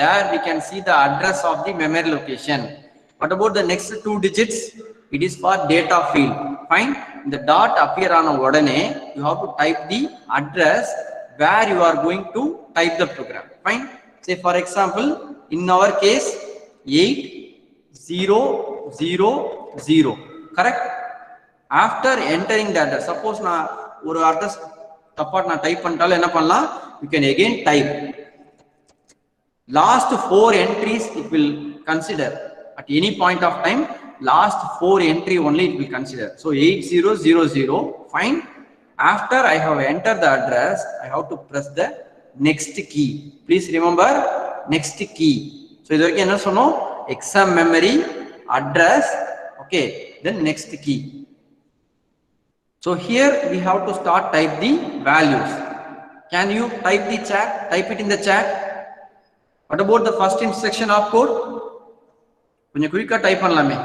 There we can see the address of the memory location. What about the next 2 digits? It is for data field. Fine. The dot appear on odane, you have to type the address where you are going to type the program. Fine. Say for example, in our case 8000. Correct? After entering the address, suppose na ஒரு address தப்பா நான் type பண்ணிட்டாலும் என்ன பண்ணலாம்? You can again type. Last 4 entries it will consider at any point of time. Last 4 entry only it will consider. So 8000. Fine. After I have entered the address, I have to press the next key. Please remember next key. So இது வரைக்கும் என்ன சொன்னோம்? Exam memory, address, okay, then next key. So here we have to start type the values. Can you type the chat? Type it in the chat. What about the first instruction of code? கொஞ்சம் குயிக்கா type பண்ணலாமே.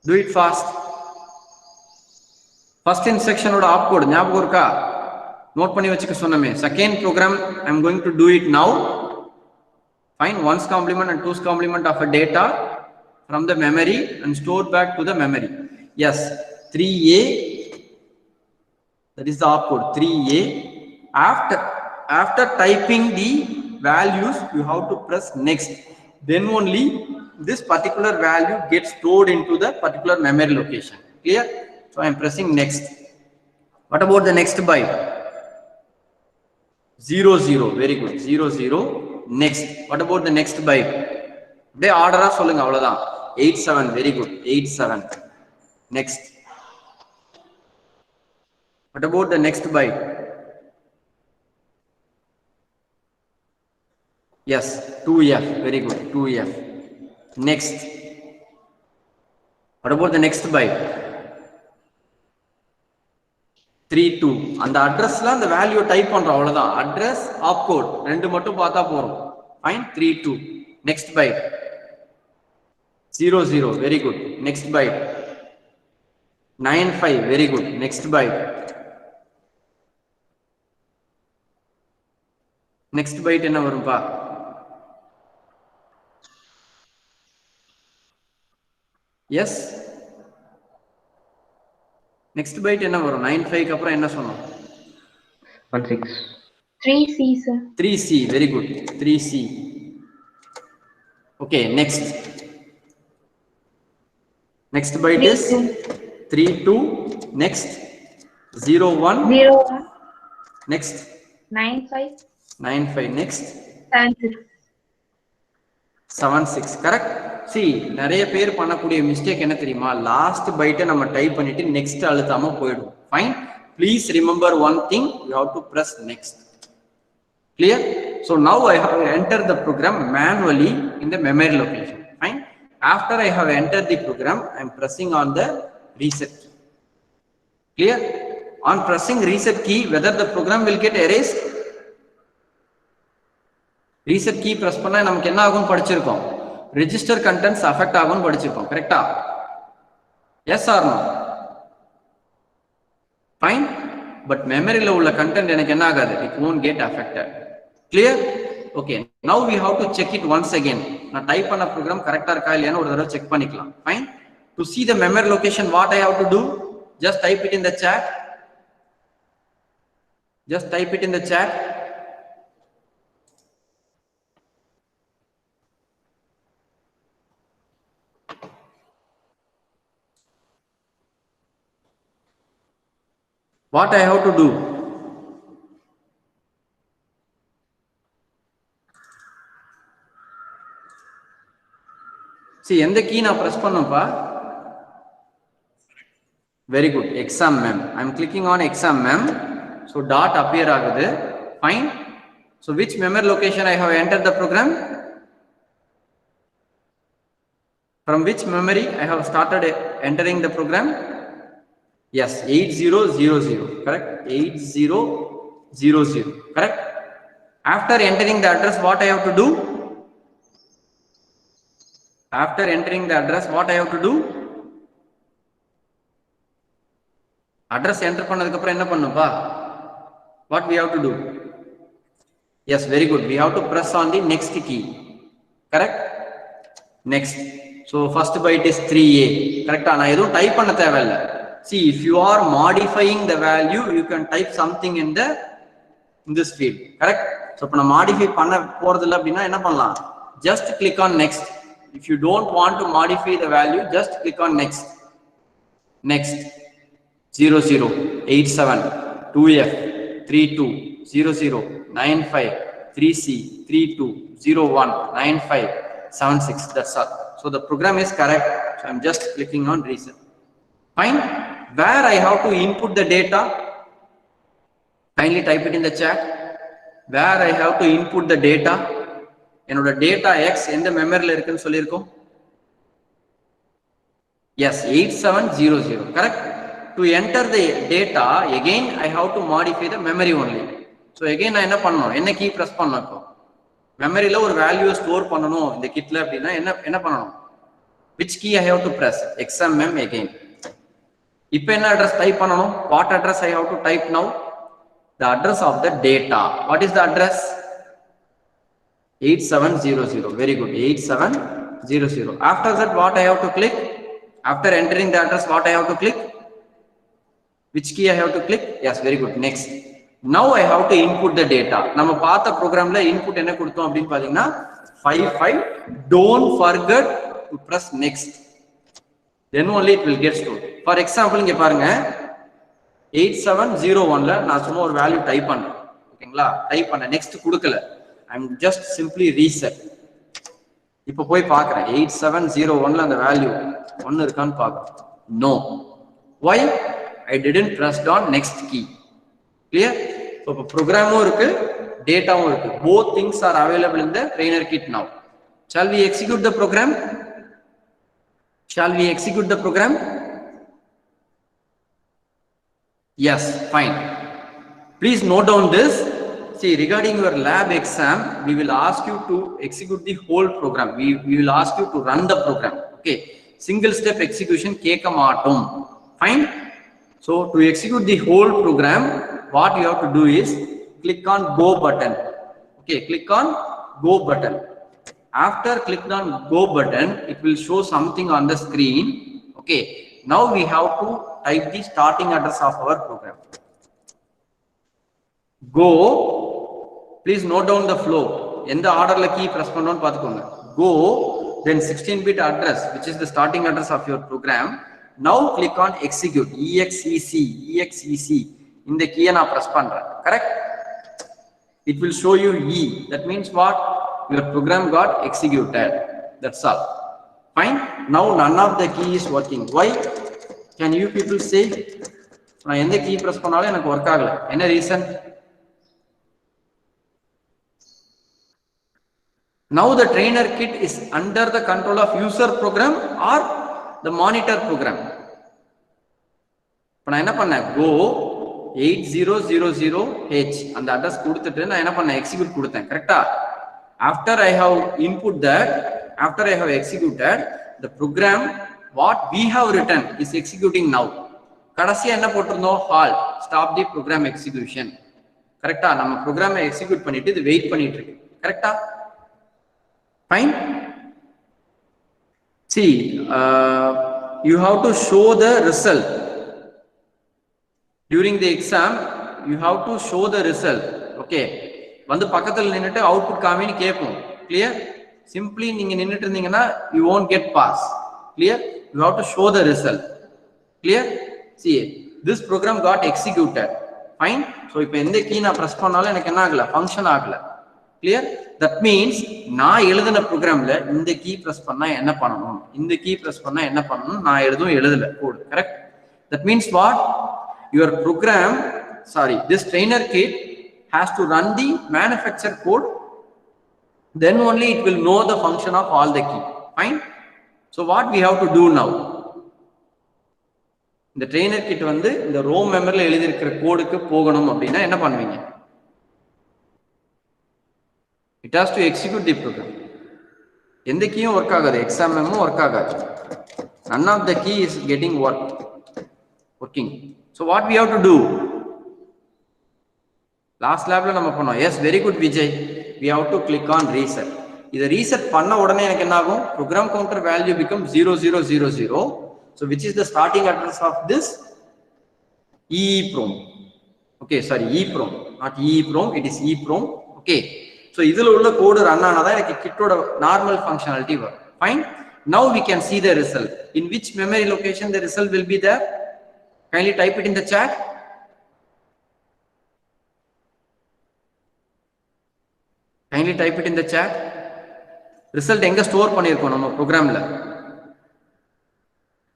Do it fast. First instruction ஓட app code ஞாபகம் இருக்கா? Note பண்ணி வச்சுக்க சொன்னமே. Second program I am going to do it now. Find ones complement and twos complement of a data from the memory and store back to the memory. Yes, 3A. That is the opcode 3A. After typing the values, you have to press next. Then only this particular value gets stored into the particular memory location. Clear? So I am pressing next. What about the next byte? 00. Very good. 00. Next. What about the next byte? They order சொல்லுங்க அவ்வளவுதான். 87. Very good. 87. Next. What about the next byte? Yes, 2F. Very good. 2F. Next. What about the next byte? 32. அந்த அட்ரஸ்ல அந்த value type பண்றோம் அவ்வளவுதான். Address opcode ரெண்டு மட்டும் பார்த்தா போறோம். Fine. 32. Next byte 00. Very good. Next byte 95. Very good. Next byte next byte என்ன வரும்பா? S, next byte என்ன வரும்? 95 க்கு அப்புறம் என்ன சொன்னோம்? 16. 3C sir. 3C. very good. 3C. okay, next byte is 32. next 01. 01. next 95. 95. next 76. 76. correct. see, நிறைய பேர் பண்ணக்கூடிய மிஸ்டேக் என்ன தெரியுமா? லாஸ்ட் பைட்டை நம்ம டைப் பண்ணிட்டு நெக்ஸ்ட் அழுத்தாம போயிடும். Fine. Please remember one thing, you have to press next. clear? so now I have entered the program manually in the memory location. Fine. After I have entered the program, I am pressing on the reset key. Clear? On pressing reset key, whether the program will get erased? reset key press பண்ணா நமக்கு என்ன ஆகும் படிச்சிருக்கோம்? register contents affect ஆகும் படிச்சிருக்கோம். கரெக்ட்டா? yes or no? fine. but memory ல உள்ள content எனக்கு என்ன ஆகாது? it won't get affected. clear? okay, now we have to check it once again. நான் டைப் பண்ண program கரெக்ட்டா இருக்கா இல்லையான்னு ஒரு தடவை செக் பண்ணிக்கலாம். fine. to see the memory location, what I have to do? just type it in the chat. just type it in the chat. what I have to do? see எந்த key நான் press பண்ணப்பா? Very good, exam mem. I'm clicking on exam mem. So dot appear ஆகுது. Fine. So which memory location I have entered the program? From which memory I have started entering the program? Yes, 8000, correct? 8000, correct? After entering the address, what I have to do? After entering the address, what I have to do? Address enter பண்ணதுக்கு அப்புறம் என்ன பண்ணும்பா? What we have to do? Yes, very good. We have to press on the next key. Correct? Next. So first byte is 3A. Correct? நான் எதுவும் type பண்ண தேவையில்லை. See, if you are modifying the value, you can type something in this field. Correct? So இப்ப நான் modify பண்ண போறதில்லை அப்படின்னா என்ன பண்ணலாம்? Just click on next. If you don't want to modify the value, just click on next. Next. 00, 87, 2F, 32, 00, 95, 3C, 32, 01, 95, 76. That's all. So the program is correct. So I'm just clicking on reset. Fine. Where I have to input the data? Kindly type it in the chat. Where I have to input the data? என்னோட data X எந்த மெமரியில இருக்குன்னு சொல்லியிருக்கோம்? Yes, 8700. Correct? To enter the data, again I have to modify the memory only. So again நான் என்ன பண்ணணும்? என்ன key press பண்ணணும் இப்போ? மெமரியில ஒரு வேல்யூ ஸ்டோர் பண்ணணும் இந்த கிட்ல அப்படின்னா என்ன பண்ணணும்? Which key I have to press? exam mem again. இப்போ என்ன அட்ரஸ் டைப் பண்ணணும்? What address I have to type now? The address of the data. What is the address? 8700. Very good. 8700. After that, what I have to click? After entering the address, what I have to click? Which key I have to click? Yes, very good. Next. Now I have to input the data. நம்ம பார்த்த ப்ரோக்ராம்ல input என்ன கொடுத்தோம் அப்படின்னு பாத்தீங்கன்னா 55. Don't forget to press next. Then only it will get stored. For example, இங்க பாருங்க 8701ல நான் சும்மா ஒரு வேல்யூ டைப் பண்றேன். ஓகேங்களா? டைப் பண்ண நெக்ஸ்ட் கொடுக்கல. I'm just simply reset. இப்போ போய் பார்க்கறேன் 8701ல அந்த வேல்யூ 1 இருக்கான்னு பார்க்கறேன். No. Why? I didn't press on next key. Clear? So programமும் இருக்கு, dataவும் இருக்கு. Both things are available in the trainer kit now. Shall we execute the program? Shall we execute the program? Yes, fine. Please note down this. See, regarding your lab exam, we will ask you to execute the whole program. We will ask you to run the program. Okay. Single step execution keka maatom. Fine. So to execute the whole program, what you have to do is click on go button. Okay, click on go button. After click on go button, it will show something on the screen. Okay, now we have to type the starting address of our program. Go, please note down the flow. In the order la key press pannon paathukonga. Go, then 16-bit address, which is the starting address of your program. Now click on execute. EXEC. In the key na press பண்றேன். Correct? It will show you E. That means what? Your program got executed. That's all. Fine. Now none of the key is working. Why? Can you people say? நான் எந்த key press பண்ணாலும் எனக்கு work ஆகல. என்ன reason? Now the trainer kit is under the control of user program or the monitor program. இப்ப நான் என்ன பண்ணேன்? Go 8000H அந்த அட்ரஸ் கொடுத்துட்டு நான் என்ன பண்ணேன்? எக்ஸிக்யூட் கொடுத்தேன். கரெக்ட்டா? After I have input that, after I have executed the program, what we have written is executing now. கடைசியா என்ன போட்டிருந்தோம்? halt, stop the program execution. கரெக்ட்டா? நம்ம ப்ரோக்ராமை எக்ஸிக்யூட் பண்ணிட்டு இது வெயிட் பண்ணிட்டு இருக்கு. கரெக்ட்டா? Fine. See, you have to show the result. During the exam, you have to show the result. Okay. வந்து பக்கத்துல நின்னுட்டு அவுட்புட் காமின்னு கேட்போம். Clear? Simply நீங்க நின்னுட்டு இருந்தீங்கன்னா you won't get pass. Clear? You have to show the result. Clear? See, this program got executed. Fine. So இப்போ எந்த key நான் பிரஸ் பண்ணாலும் எனக்கு என்ன ஆகல? ஃபங்க்ஷன் ஆகல. clear? That means நான் எழுதின ப்ரோக்ராம்ல இந்த கீ பிரஸ் பண்ணா என்ன பண்ணணும், இந்த கீ பிரஸ் பண்ணா என்ன பண்ணணும் நான் எதுவும் எழுதல code. Correct? That means what? Your program, sorry, this trainer kit has to run the manufacturer code, then only it will know the function of all the key. Fine? So what we have to do now? இந்த trainer kit வந்து இந்த Rome மெமரியில் எழுதி இருக்கிற கோடுக்கு போகணும் அப்படின்னா என்ன பண்ணுவீங்க? It has to execute the program. எந்த கீயும் ஒர்க் ஆகாது, எக்ஸாம் மெமோ ஒர்க் ஆகாது. None of the key is getting working. So what we have to do? Last labல நம்ம பண்ணோம். Yes, very good Vijay. We have to click on reset. இதை reset பண்ண உடனே எனக்கு என்ன ஆகும்? program counter value becomes 0000. So which is the starting address of this EEPROM? Okay, sorry, EEPROM, not EEPROM, it is EEPROM. Okay, so இதுல உள்ள கோடு run ஆனாதான் எனக்கு கிட்டோட normal functionality வரும். Fine. Now we can see the result. In which memory location the result will be there? Kindly type it in the chat. Kindly type it in the chat. Result எங்க store பண்ணிருக்கோம் நம்ம ப்ரோக்ராம்ல?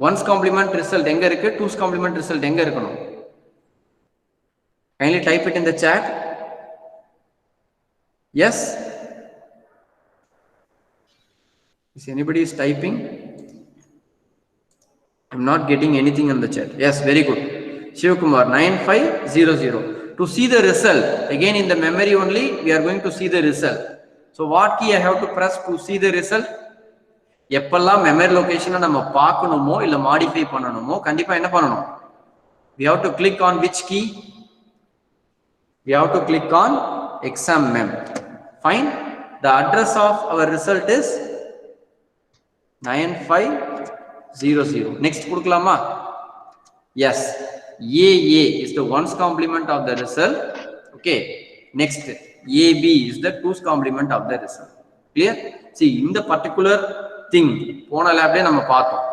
One's complement result எங்க இருக்கு, two's complement result எங்க இருக்கணும்? Kindly type it in the chat. Yes? Is anybody is typing? I'm not getting anything in the chat. Yes, very good. Shivakumar 9500. To see the result, again in the memory only, we are going to see the result. So what key I have to press to see the result? எப்பெல்லாம் memory லொகேஷனை நம்ம பார்க்கணுமோ இல்ல modify பண்ணணுமோ கண்டிப்பா என்ன பண்ணணும்? We have to click on which key? We have to click on exam mem. Fine. The address of our result is 9500. Next கொடுக்கலாமா? Yes. AA is the ones complement of the result. Okay. Next, AB is the two's complement of the result. Clear? See, in the particular thing, போன லேப்ல நம்ம பார்த்தோம்.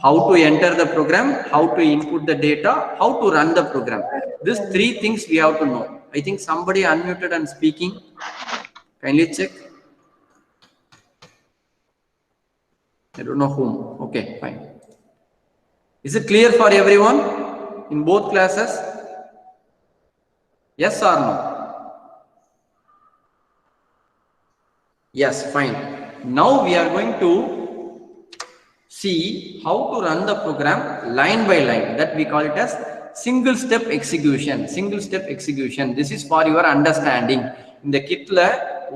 How to enter the program, how to input the data, how to run the program. These three things we have to know. I think somebody unmuted and speaking. Kindly check. I don't know whom. Okay, fine. Is it clear for everyone in both classes? Yes or no? Yes, fine. Now we are going to see how to run the program line by line. That we call it as single step execution. Single step execution. This is for your understanding. In the kitla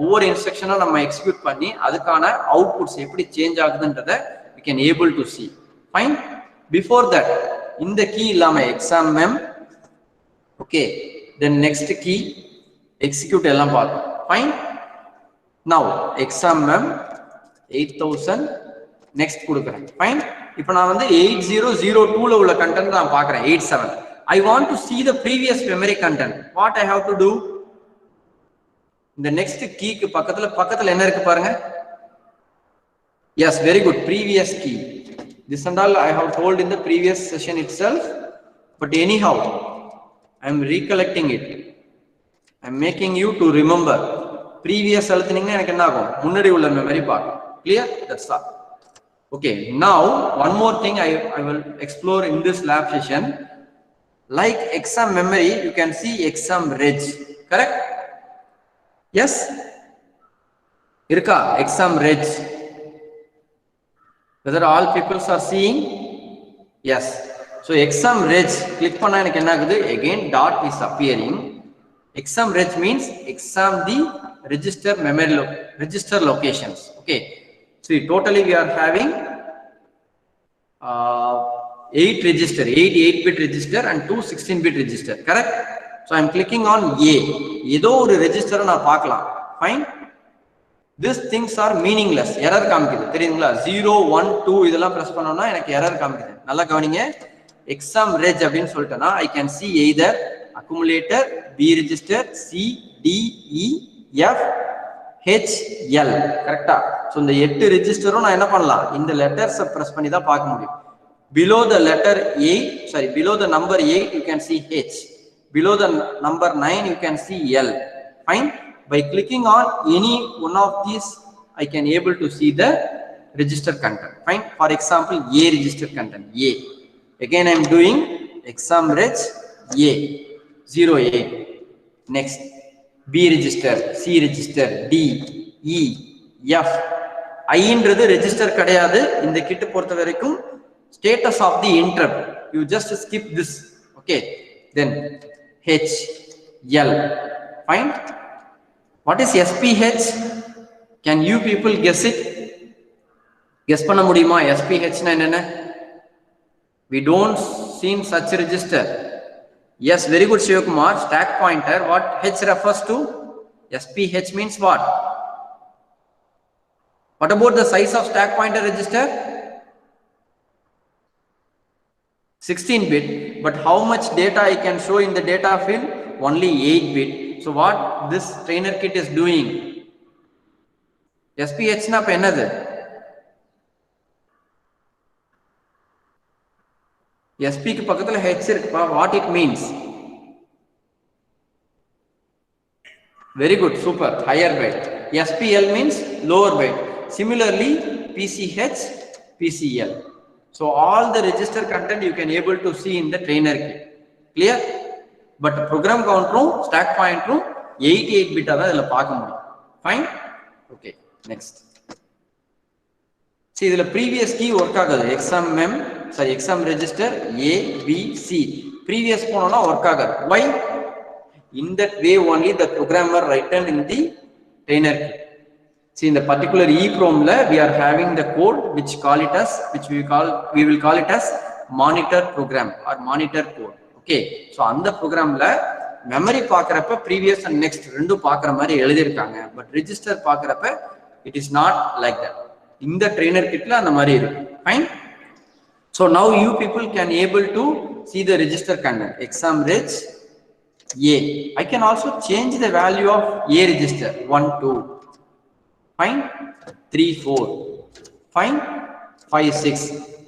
ஒவ்வொரு இன்ஸ்ட்ரக்ஷனும் நம்ம execute பண்ணி அதுக்கான outputs எப்படி change ஆகுதுன்றதை we can able to see. Fine. Before that, இந்த key இல்லாம exam mem, okay, then next key execute எல்லாம் பார்த்தோம். Fine. Now exam mem 8000 next கொடுக்கிறேன். Fine. இப்போ நான் வந்து 8002ல உள்ள கண்டென்ட் நான் பார்க்கறேன். 87. I want to see the previous memory content. What I have to do? இந்த next key க்கு பக்கத்துல என்ன இருக்கு பாருங்க. Yes, very good. Previous key. This and all I have told in the previous session itself. But anyhow, I am recollecting it. I am making you to remember. Previous அழுத்தினீங்கன்னா எனக்கு என்ன ஆகும்? முன்னாடி உள்ள மெமரி பார்க்கும். Clear? That's all. Okay. Now, one more thing I will explore in this lab session. Like exam memory, you can see exam reg. Correct? Yes? Irka, exam reg. Whether all people are seeing? Yes. So exam reg, click panna enak enna agudhu, again dot is appearing. Exam reg means exam the register memory register locations. Okay. See, totally we are having 8 register, 8 8-bit register and 2 16-bit register. Correct? So I am clicking on A. ஏதோ ஒரு ரெஜிஸ்டரை நான் பார்க்கலாம். Fine. These things are meaningless. Error காமிக்குது. தெரியுங்களா? 0 1 2 இதெல்லாம் press பண்ணோம்னா எனக்கு error காமிக்குது. நல்லா கவனிங்க. exam reg அப்படின்னு சொல்லிட்டேன்னா I can see either accumulator, B register, C, D, E, F, H, L. கரெக்ட்டா? சோ இந்த 8 ரெஜிஸ்டரும் நான் என்ன பண்ணலாம்? இந்த லெட்டர்ஸை பிரஸ் பண்ணி தான் பார்க்க முடியும். Below the letter 8, sorry, below the number 8 you can see H. Below the number 9 you can see L. Fine. By clicking on any one of these, I can able to see the register content. Fine. For example, A register content, A. Again, I am doing exam reg A 08. Next, B register, C register, D, E, F. I inறது register கிடையாது இந்த கிட்ட பொறுத்த வரைக்கும் status of the interrupt. You just skip this. Okay. Then H, L. Fine. What is SPH? Can you people guess it? Guess பண்ண முடியுமா SPH னா என்னன்னு? We don't seen such register. Yes, very good Shivakumar. Stack pointer. What H refers to? SPH means what? What about the size of stack pointer register? 16-bit. But how much data I can show in the data field? Only 8-bit. So what this trainer kit is doing? SPH na penadu. SP க்கு பக்கத்துல H இருக்குப்பா. What it means? Very good, super. Higher byte. SPL means lower byte. Similarly, PCH, PCL. So all the register content you can able to see in the trainer kit. Clear? But program counter stack pointer 88-bit தான் இதல பார்க்க முடியும். Fine? Okay, next. See, the previous key work ஆகுது. exam register A, B, C. Previous போனோம்னா work ஆகாது. Why? In that way only the programmer written in the trainer kit. See, in the particular EEPROM we are having the code which we will call it as monitor program or monitor code. Okay. So on the program memory பார்க்கறப்ப previous and next ரெண்டும் பார்க்கற மாதிரி எழுதி இருக்காங்க. But register பார்க்கறப்ப it is not like that. In the trainer kit la அந்த மாதிரி இருக்கு. Fine. So now you people can able to see the register content. Exam reg A. I can also change the value of A register 1, 2. Fine. 3, 4. Fine. 5, 6.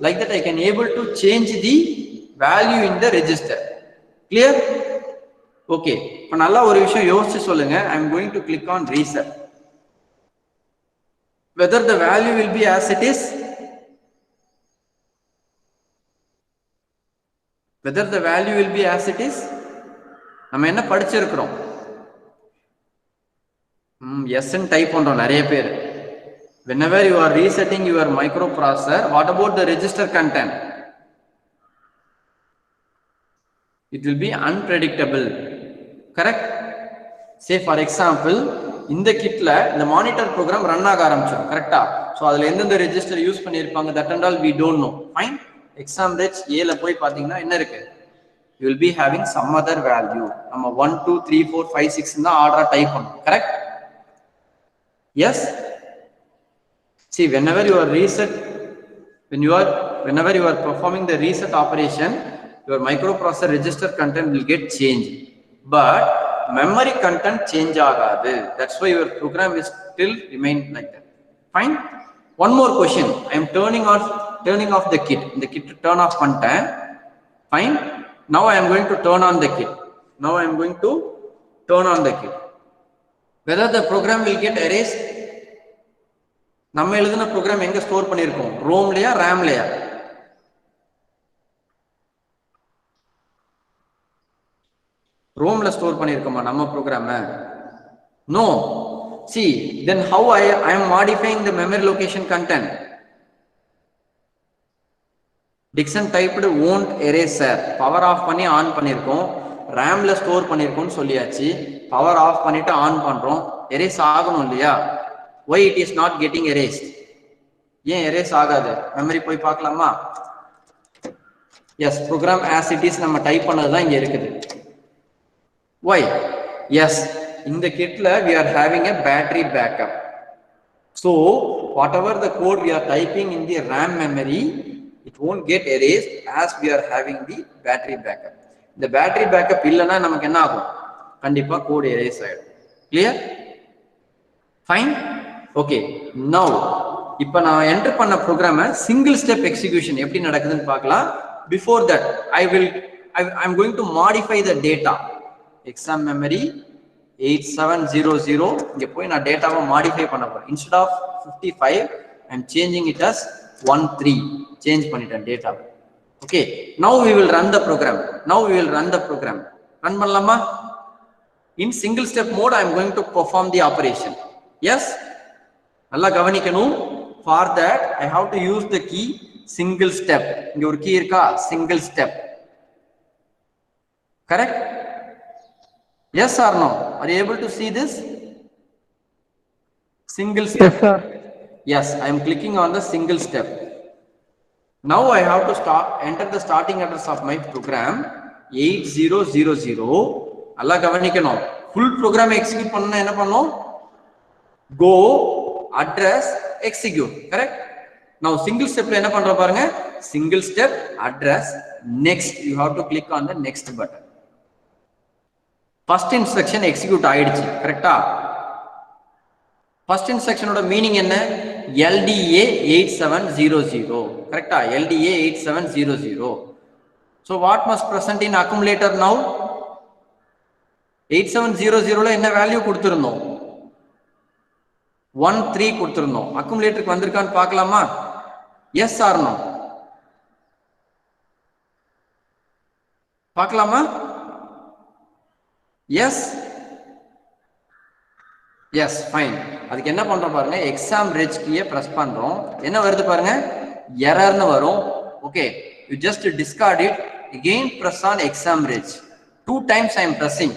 Like that I can able to change the value in the register. Clear? Okay. இப்ப நல்லா ஒரு விஷயம் யோசிச்சு சொல்லுங்க. I am going to click on reset. Whether the value will be as it is, நம்ம என்ன படிச்சிருக்கிறோம்? yes ன்னு டைப் பண்றோம் நிறைய பேர். Whenever you are resetting your microprocessor, what about the register content? It will be unpredictable. Correct? Say for example, இந்த கிட்ல இந்த monitor program run ஆக ஆரம்பிச்சோம். கரெக்ட்டா? சோ அதுல எந்தெந்த ரெஜிஸ்டர் யூஸ் பண்ணிருப்பாங்க that and all we don't know. Fine. Exam reg A ல போய் பாத்தீங்கன்னா என்ன இருக்கு? You will be having some other value. நம்ம 1, 2, 3, 4, 5, 6 ன்னு ஆர்டரா டைப் பண்ணோம். Correct? Yes. See, whenever you are performing the reset operation, your microprocessor register content will get changed. But memory content change agadu. That's why your program is still remain like that. Fine. One more question. I am turning off the kit. The kit turn off panten. Fine. Now I am going to turn on the kit. Whether the program will get erased? நம்ம எழுதின program எங்க store பண்ணிருக்கோம்? ROM லயா RAM லயா? ROM la store பண்ணிருக்கோமா நம்ம program? No. See, then how I am modifying the memory location content? Dixon typed won't erase sir. Power off பண்ணி on பண்ணிருக்கோம். RAM la store பண்ணிருக்கோம்னு சொல்லியாச்சு. Power off பண்ணிட்டு on பண்றோம். erase ஆகணும் இல்லையா? Why it is not getting erased? ஏன் erase ஆகாது? memory போய் பார்க்கலாமா? Yes, program as it is நம்ம டைப் பண்ணது தான் இங்க இருக்குது. Why? Yes, in the kit we are having a battery backup. So whatever the code we are typing in the RAM memory, it won't get erased as we are having the battery backup. The battery backup illana namakku enna agum? Kandipa code erase aayidum. Clear? Fine. Okay. Now ipo na enter panna program single step execution eppadi nadakudunu paakalam. Before that I am going to modify the data. Exam memory 8700 இங்க போய் நான் டேட்டாவை modify பண்ண போறேன். Instead of 55 I'm changing it as 13 change பண்ணிட்டேன் data. Okay, now we will run the program. Run பண்ணலாமா? In single step mode I am going to perform the operation. Yes, நல்லா கவனிக்கணும். For that I have to use the key single step. இங்க ஒரு key இருக்கா? Single step. Correct? Yes or no? Are you able to see this? Single step. Yes, sir. Yes, I am clicking on the single step. Now I have to enter the starting address of my program 8000. alla கவனிக்கணும். full program execute பண்ணனும் என்ன பண்ணனும்? go address execute. Correct? Now single step la என்ன பண்றோம் பாருங்க. single step address next. You have to click on the next button. first instruction execute ஆயிடுச்சு. கரெக்ட்டா? first instruction ஓட மீனிங் என்ன? LDA 8700. கரெக்ட்டா? LDA 8700. so what must present in accumulator now? 8700 ல என்ன வேல்யூ கொடுத்திருந்தோம்? 13 கொடுத்திருந்தோம். அக்குமுலேட்டருக்கு வந்திருக்கான்னு பார்க்கலாமா? Yes or no? பார்க்கலாமா? Yes yes fine. அதுக்கு என்ன பண்றோம் பாருங்க, எக்ஸாம் ரெஜ் கீயை பிரஸ் பண்றோம். என்ன வருது பாருங்க, எரர்னு வரும். Okay, you just discard it. again press on exam reg. 2 times I am pressing.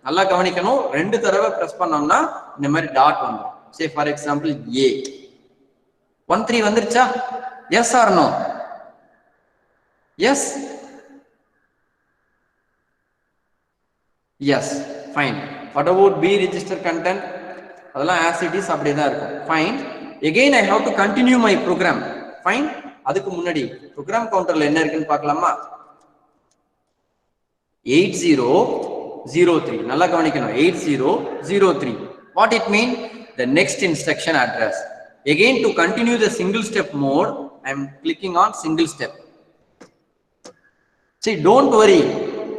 நல்லா கவனிக்கணும். 2 தடவை பிரஸ் பண்ணோம்னா இந்த மாதிரி டாட் வந்துரும். say for example a 13 வந்துருச்சா? yes or no? yes yes fine. what about b register content? அதெல்லாம் as it is அப்படியே தான் இருக்கும். fine. again I have to continue my program. fine. அதுக்கு முன்னாடி program counterல என்ன இருக்குன்னு பார்க்கலாமா? 8003. நல்லா கவனிக்கணும். 8003. what it mean? the next instruction address. again to continue the single step mode I am clicking on single step. see don't worry,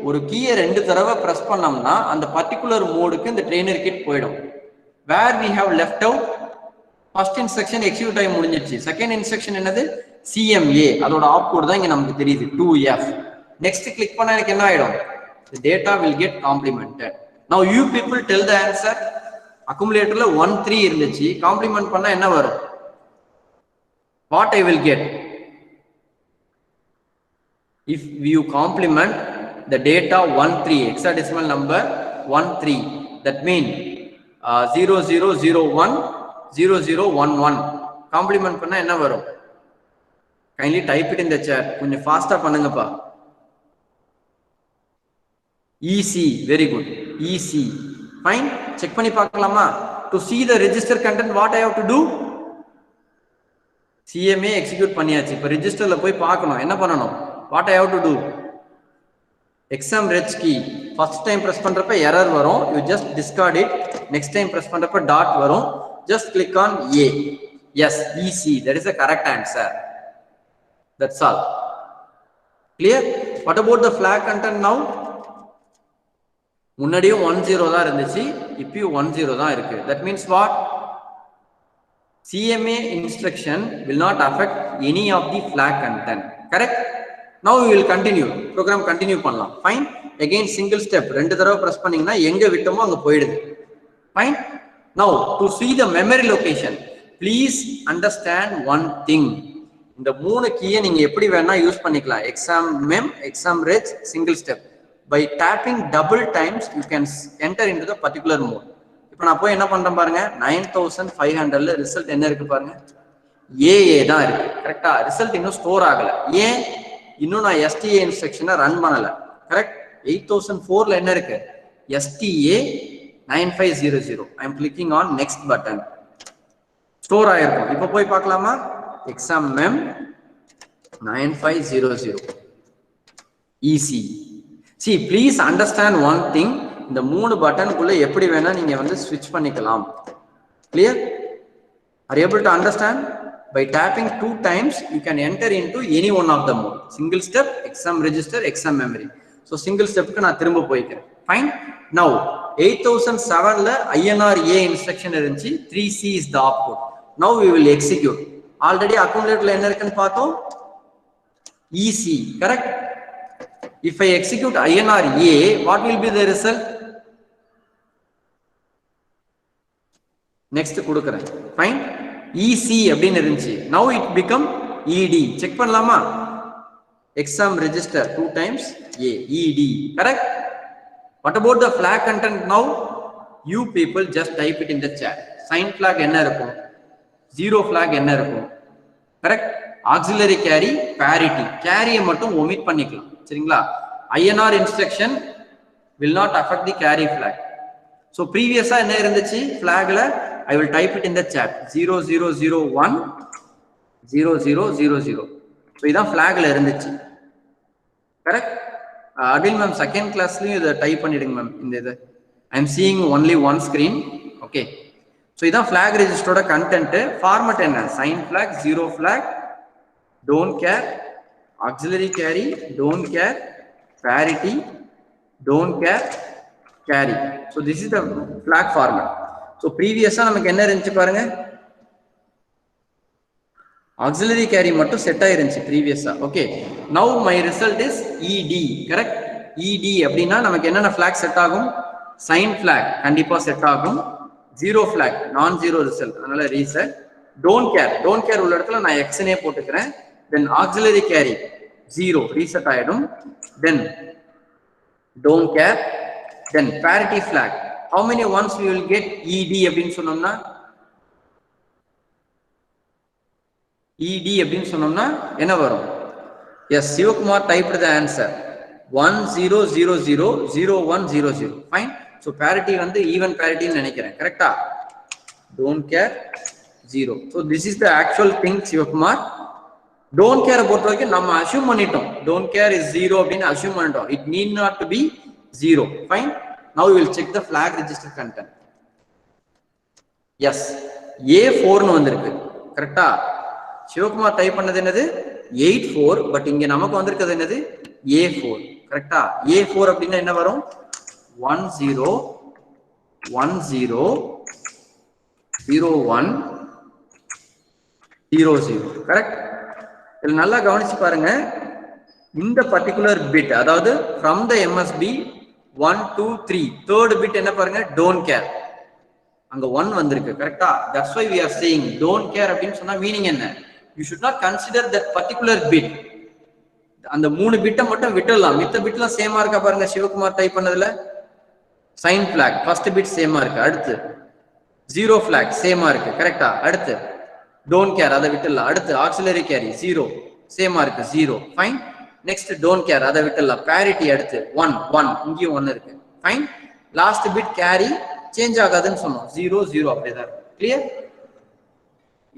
ஒரு கீயை 2 தடவை பிரஸ் பண்ணோம்னா அந்த பர்టిక్యులர் மோடுக்கு இந்த ட்ரெய்னர் கிட் போய்டும். where we have left out first instruction execute ஆகி முடிஞ்சிருச்சு. செகண்ட் இன்ஸ்ட்ரக்ஷன் என்னது? CMA. அதோட ஆப் கோட் தான் இங்க நமக்கு தெரியுது 2F. next click பண்ணா எனக்கு என்ன ஆயிடும்? the data will get complemented. now you people tell the answer. accumulatorல 13 இருந்துச்சு, காம்ப்ளிமென்ட் பண்ணா என்ன வரும்? what I will get? if you complement the data 13 hexadecimal number 13, that mean 0001 0011 complement பண்ணா என்ன வரும்? kindly type it in the chat. கொஞ்சம் ஃபாஸ்டா பண்ணுங்கப்பா. EC, very good. EC. fine. check பண்ணி பார்க்கலாமா? to see the register content what I have to do? CMA execute பண்ணியாச்சு. இப்போ ரெஜிஸ்டர்ல போய் பார்க்கணும். என்ன பண்ணணும்? what I have to do? exam reg key first time press பண்றப்ப error வரும். you just discard it. next time press பண்றப்ப dot வரும். just click on A. yes, EC. that is the correct answer. that's all. clear? what about the flag content now? முன்னாடியும் 10 தான் இருந்துச்சு, இப்பயும் 10 தான் இருக்கு. that means what? CMA instruction will not affect any of the flag content. correct? now we will continue. program continue பண்ணலாம். fine. again single step 2 தடவை press பண்ணீங்கன்னா எங்க விட்டோமோ அங்க போயிடுது. fine. now to see the memory location, please understand one thing. இந்த 3 கீயை நீங்க எப்படி வேணா யூஸ் பண்ணிக்கலாம். exam mem, exam reg, single step. by tapping double times you can enter into the particular mode. இப்போ நான் போய் என்ன பண்றேன் பாருங்க, 9500ல ரிசல்ட் என்ன இருக்கு பாருங்க, AA தான் இருக்கு. கரெக்ட்டா? ரிசல்ட் இன்னும் ஸ்டோர் ஆகல. ஏன்? இன்னும் நான் STA இன்ஸ்ட்ரக்ஷனை ரன் பண்ணல. கரெக்ட்? 8004ல என்ன இருக்கு? STA 9500. I am clicking on next button. Store ஆயிருக்கும். இப்போ போய் பார்க்கலாமா? exam mem 9500 EC. see please understand one thing. இந்த 3 பட்டனுக்குள்ள எப்படி வேணா நீங்க வந்து ஸ்விட்ச் பண்ணிக்கலாம். clear? are you able to understand? by tapping 2 times you can enter into any one of the mode. single step, exam register, exam memory. so single step க்கு நான் திரும்ப போய்க்கிறேன். fine. now 8007 INRA instruction இருந்துச்சு. 3C is the opcode. Now we will execute. Already accumulatorல என்ன இருக்குன்னு பார்த்தோம், EC, correct? If I execute INRA, what will be the result? Next கொடுக்கிறேன். Fine. EC அப்படின்னு இருந்துச்சு. Now it become ED. Check பண்ணலாமா? Exam register 2 times A, ED, correct? What about the flag content now? You people just type it in the chat. Sign flag என்ன இருக்கும்? Zero flag என்ன இருக்கும்? Correct? Auxiliary carry, parity. Carry மட்டும் omit பண்ணிக்கலாம். சரிங்களா? INR instruction will not affect the carry flag. So previous என்ன இருந்துச்சு flagல? I will type it in the chat. 0001 0000. So இதான் flagல இருந்துச்சு. Correct? Adil ma'am second classலயும் இதை டைப் பண்ணிடுங்க மேம். இந்த இது I am seeing only one screen. Okay. So இதான் flag registered content. Format என்ன? Sign flag, zero flag, don't care, auxiliary carry, don't care, parity, don't care, carry. So this is the flag format. So previous நமக்கு என்ன இருந்துச்சு பாருங்க, auxiliary carry மட்டும் set ஆயிருந்துச்சு previously. Okay, now my result is ED, correct? ED அப்படின்னா நமக்கு என்னென்ன flag set ஆகும்? Sign flag கண்டிப்பா செட் ஆகும், zero flag non zero result, அதனால reset. Don't care உள்ள இடத்துல நான் x னே போட்டுக்கிறேன். Then auxiliary carry 0 reset ஆயிடும். Then don't care. Then parity flag, how many ones we will get? ED அப்படின்னு சொன்னோம்னா ED அப்படின்னு சொன்னோம்னா என்ன வரும்? Yes, Sivakumar typed the answer 10000100. Fine. So parity வந்து even parity ன்னு நினைக்கிறேன், கரெக்டா? Don't care 0. So this is the actual thing, Sivakumar. Don't care பொறுத்த வரைக்கும் நம்ம assume பண்ணிட்டோம். Don't care is 0 அப்படின்னு assume பண்ணிட்டோம். It need not to be 0. Fine. Now we will check the flag register content. Yes, A4 னு வந்திருக்கு, கரெக்டா? Sivakumar type பண்ணது என்னது? 84, பட் இங்க நமக்கு வந்திருக்கிறது என்னது? A4, கரெக்டா? A4 அப்படின்னா என்ன வரும்? 10100100, கரெக்ட்? இதுல நல்லா கவனிச்சு பாருங்க, இந்த பர்டிகுலர் பிட், அதாவது from the MSB 1 2 3 third bit என்ன பாருங்க? Don't care. அங்க 1 வந்திருக்கு, கரெக்டா? That's why we are saying don't care அப்படின்னு சொன்னா மீனிங் என்ன? You should not consider that particular bit. அந்த 3 பிட்டை மட்டும் விட்டுடலாம், மித்த பிட்லாம் சேமா இருக்கா பாருங்க. சிவகுமார் டைப் பண்ணதுல சைன் flag ஃபர்ஸ்ட் பிட் சேமா இருக்கு, அடுத்து ஜீரோ flag சேமா இருக்கு, கரெக்டா? அடுத்து don't care அதை விட்டுடலாம், அடுத்து auxiliary carry 0 சேமா இருக்கு, 0. ஃபைன். நெக்ஸ்ட் don't care அதை விட்டுடலாம், parity அடுத்து 1 இங்கேயும் 1 இருக்கு. Fine. Last bit carry change ஆகாதுன்னு சொன்னோம், 0 0 அப்படியே தான் இருக்கு. Clear?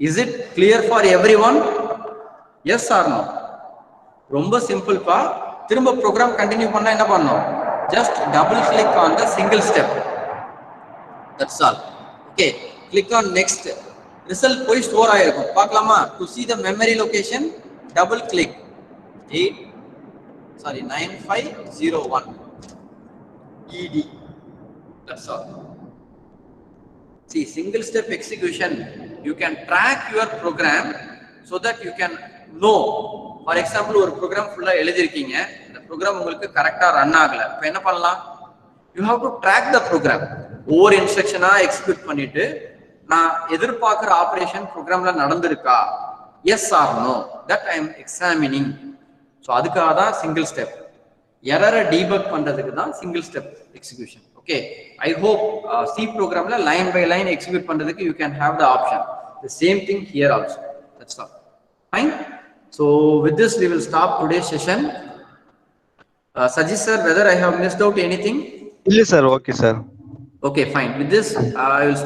Is it clear for everyone? Yes or no? ரொம்ப சிம்பிள் பா. திரும்ப ப்ரோக்ராம் கண்டினியூ பண்ணா என்ன பண்ணணும்? Just double click on the single step. That's all. Okay, click on next. Result போய் ஸ்டோர் ஆயிருக்கும், பார்க்கலாமா? To see the memory location, double click 9501 ED. That's all. See, single step execution, you can track your program so that you can know. For example, ஒரு program full-ஆ எழுதிருக்கீங்க, இந்த program உங்களுக்கு கரெக்டா run ஆகல, இப்போ என்ன பண்ணலாம்? You have to track the program. ஒவ்வொரு இன்ஸ்ட்ரக்ஷனா execute பண்ணிட்டு நான் எதிர்பார்க்கிற ஆபரேஷன் ப்ரோக்ராம்ல நடந்திருக்கா, yes or no, that I am examining. So அதுக்காக தான் சிங்கிள் ஸ்டெப். எரரை டீபக் பண்றதுக்கு தான் single step execution. Okay, I hope C ப்ரோக்ராம்ல லைன் பை லைன் எக்ஸிக்யூட் பண்றதுக்கு you can have the option. The same thing here also. That's all. Fine. So with this we will stop today's session. Sajid sir, whether I have missed out anything? Yes sir, okay sir. Okay, fine. With this I will